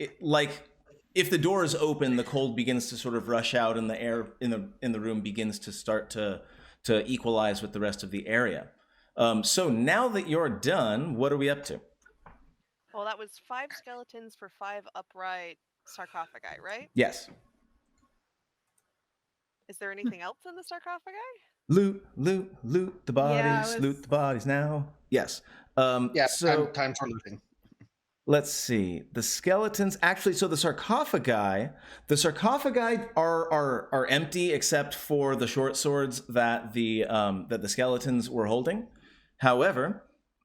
Speaker 1: if the door is open, the cold begins to sort of rush out, and the air in the room begins to start to equalize with the rest of the area. So now that you're done, what are we up to?
Speaker 4: Well, that was 5 skeletons for 5 upright sarcophagi, right?
Speaker 1: Yes.
Speaker 4: Is there anything else in the sarcophagi?
Speaker 1: Loot the bodies, loot the bodies now. Yes.
Speaker 3: Yeah,
Speaker 1: so
Speaker 3: time for looting.
Speaker 1: let's see. The skeletons actually, so the sarcophagi are empty except for the short swords that the skeletons were holding. However,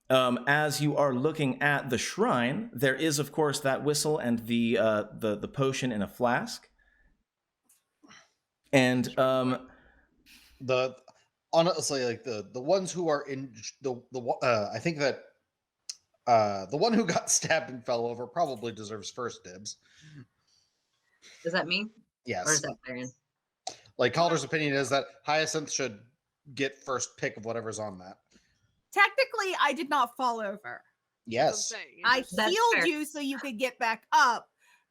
Speaker 1: as you are looking at the shrine, there is of course that whistle and the potion in a flask. And
Speaker 3: honestly, like the ones who are in I think that the one who got stabbed and fell over probably deserves first dibs.
Speaker 5: Is that me?
Speaker 3: Yes.
Speaker 5: Or is that Marion?
Speaker 3: Like Calder's opinion is that Hyacinth should get first pick of whatever's on that.
Speaker 2: Technically, I did not fall over.
Speaker 3: Yes.
Speaker 2: I
Speaker 5: That's
Speaker 2: healed
Speaker 5: fair.
Speaker 2: you so you could get back up,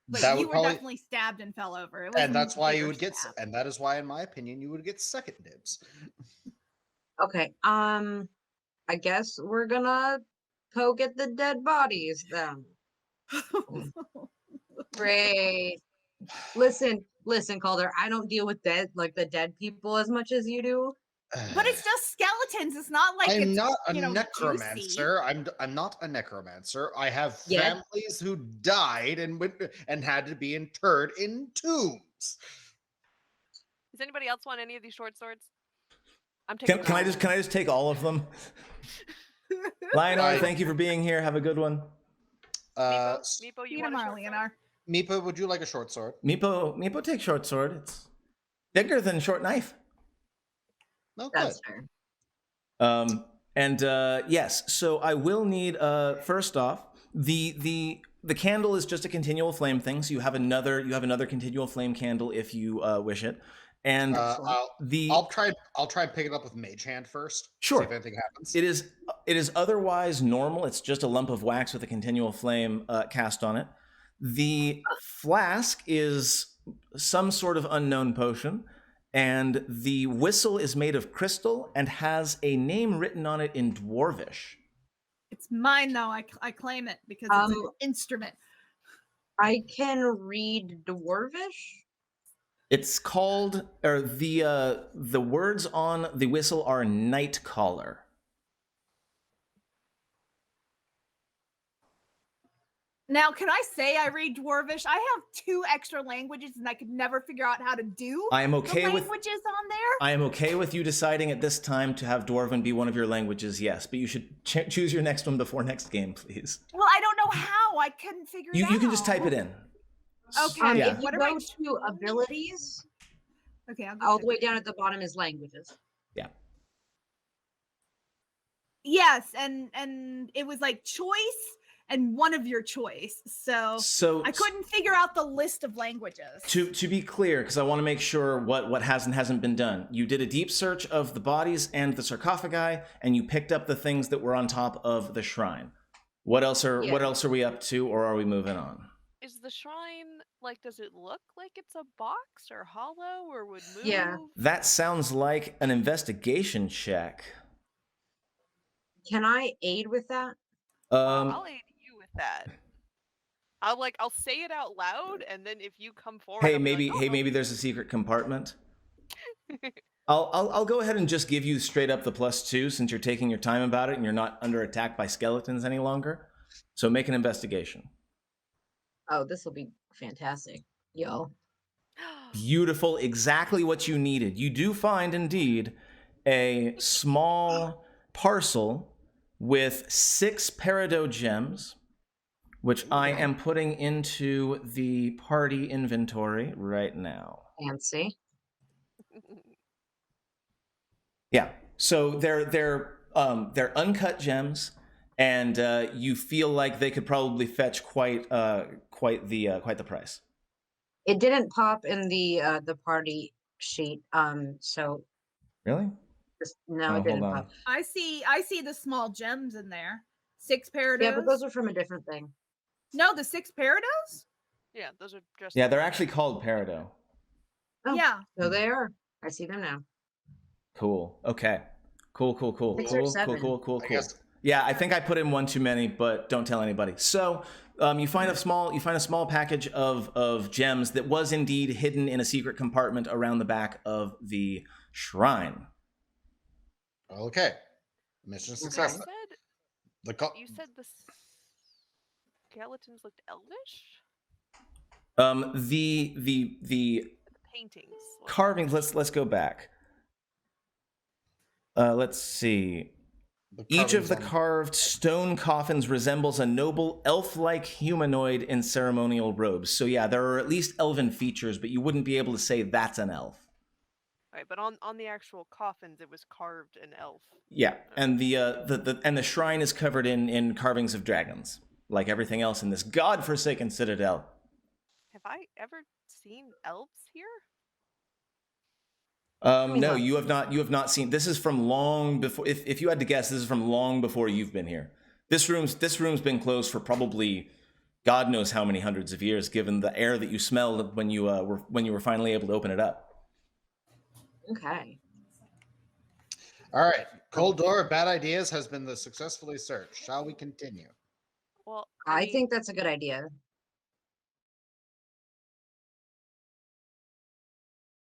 Speaker 2: but
Speaker 3: That
Speaker 2: you
Speaker 3: would
Speaker 2: were
Speaker 3: probably-
Speaker 2: definitely stabbed and fell over. It
Speaker 3: And
Speaker 2: wasn't
Speaker 3: that's why you
Speaker 2: bigger
Speaker 3: would get
Speaker 2: stab.
Speaker 3: and that is why in my opinion you would get second dibs.
Speaker 5: Okay. I guess we're gonna poke at the dead bodies then. Great. Listen, Calder. I don't deal with the dead people as much as you do.
Speaker 2: But it's just skeletons. It's not like
Speaker 3: I'm
Speaker 2: it's,
Speaker 3: not a
Speaker 2: you know,
Speaker 3: necromancer. I'm not a necromancer. I have
Speaker 5: Yeah.
Speaker 3: families who died and had to be interred in tombs.
Speaker 4: Does anybody else want any of these short swords? I'm taking.
Speaker 1: can I just take all of them? Lionel,
Speaker 3: Right.
Speaker 1: thank you for being here. Have a good one.
Speaker 4: Meepo, you
Speaker 2: Peter
Speaker 4: want a short
Speaker 2: Marlionar.
Speaker 3: Meepo, would you like a short sword?
Speaker 1: Meepo, take short sword. It's bigger than short knife.
Speaker 3: No, good.
Speaker 5: That's fair.
Speaker 1: Yes, so I will need first off the candle is just a continual flame thing. So you have another continual flame candle if you wish it, and
Speaker 3: I'll try and pick it up with Mage Hand first.
Speaker 1: Sure.
Speaker 3: See if anything happens.
Speaker 1: It is otherwise normal. It's just a lump of wax with a continual flame cast on it. The flask is some sort of unknown potion, and the whistle is made of crystal and has a name written on it in Dwarvish.
Speaker 2: It's mine though. I claim it because it's an instrument.
Speaker 5: I can read Dwarvish.
Speaker 1: It's called, or the words on the whistle are night caller.
Speaker 2: Now, can I say I read Dwarvish? I have 2 extra languages and I could never figure out how to do
Speaker 1: I am okay
Speaker 2: the
Speaker 1: with
Speaker 2: languages on there.
Speaker 1: I am okay with you deciding at this time to have Dwarven be one of your languages, yes, but you should choose your next one before next game, please.
Speaker 2: Well, I don't know how. I couldn't figure it out.
Speaker 1: You can just type it in.
Speaker 2: Okay.
Speaker 1: Yeah.
Speaker 5: If you
Speaker 2: What am
Speaker 5: go
Speaker 2: I
Speaker 5: to abilities,
Speaker 2: Okay, I'll go
Speaker 5: all
Speaker 2: check
Speaker 5: the way
Speaker 2: it.
Speaker 5: down at the bottom is languages.
Speaker 2: Yes, and it was like choice and one of your choice. So I couldn't figure out the list of languages.
Speaker 1: To be clear, because I want to make sure what has and hasn't been done. You did a deep search of the bodies and the sarcophagi, and you picked up the things that were on top of the shrine. What else are we up to, or are we moving on?
Speaker 4: Is the shrine does it look like it's a box or hollow or would move?
Speaker 5: Yeah.
Speaker 1: That sounds like an investigation check.
Speaker 5: Can I aid with that?
Speaker 4: I'll aid you with that. I'll say it out loud, and then if you come forward,
Speaker 1: Hey,
Speaker 4: I'll be
Speaker 1: maybe
Speaker 4: like,
Speaker 1: maybe there's a secret compartment. I'll go ahead and just give you straight up the +2 since you're taking your time about it and you're not under attack by skeletons any longer. So make an investigation.
Speaker 5: Oh, this will be fantastic, yo.
Speaker 1: Beautiful, exactly what you needed. You do find, indeed, a small parcel with 6 peridot gems, which I am putting into the party inventory right now.
Speaker 5: Fancy.
Speaker 1: Yeah. So they're uncut gems, and you feel like they could probably fetch quite the price.
Speaker 5: It didn't pop in the party sheet. So
Speaker 1: Really?
Speaker 5: no,
Speaker 1: Oh,
Speaker 5: it didn't
Speaker 1: hold on.
Speaker 5: pop.
Speaker 2: I see the small gems in there. 6 peridot.
Speaker 5: Yeah, but those are from a different thing.
Speaker 2: No, the 6 peridots?
Speaker 4: Yeah, those are just.
Speaker 1: Yeah, they're actually called peridot.
Speaker 5: Oh,
Speaker 2: Yeah.
Speaker 5: so they are. I see them now.
Speaker 1: Cool. Okay. Cool.
Speaker 5: 6 or 7.
Speaker 1: Cool. Yeah, I think I put in one too many, but don't tell anybody. So you find a small package of gems that was indeed hidden in a secret compartment around the back of the shrine.
Speaker 3: Okay. Mission success.
Speaker 4: You said the skeletons looked elvish?
Speaker 1: The
Speaker 4: Paintings.
Speaker 1: carvings. Let's go back. Let's see. Each of the carved stone coffins resembles a noble elf-like humanoid in ceremonial robes. So yeah, there are at least elven features, but you wouldn't be able to say that's an elf.
Speaker 4: Right, but on the actual coffins, it was carved an elf.
Speaker 1: Yeah, and the shrine is covered in carvings of dragons, like everything else in this godforsaken citadel.
Speaker 4: Have I ever seen elves here?
Speaker 1: No, you have not. You have not seen. This is from long before. If you had to guess, this is from long before you've been here. This room's been closed for probably God knows how many hundreds of years, given the air that you smelled when you were finally able to open it up.
Speaker 5: Okay.
Speaker 3: All right. Cold door of bad ideas has been successfully searched. Shall we continue?
Speaker 4: Well,
Speaker 5: I think that's a good idea.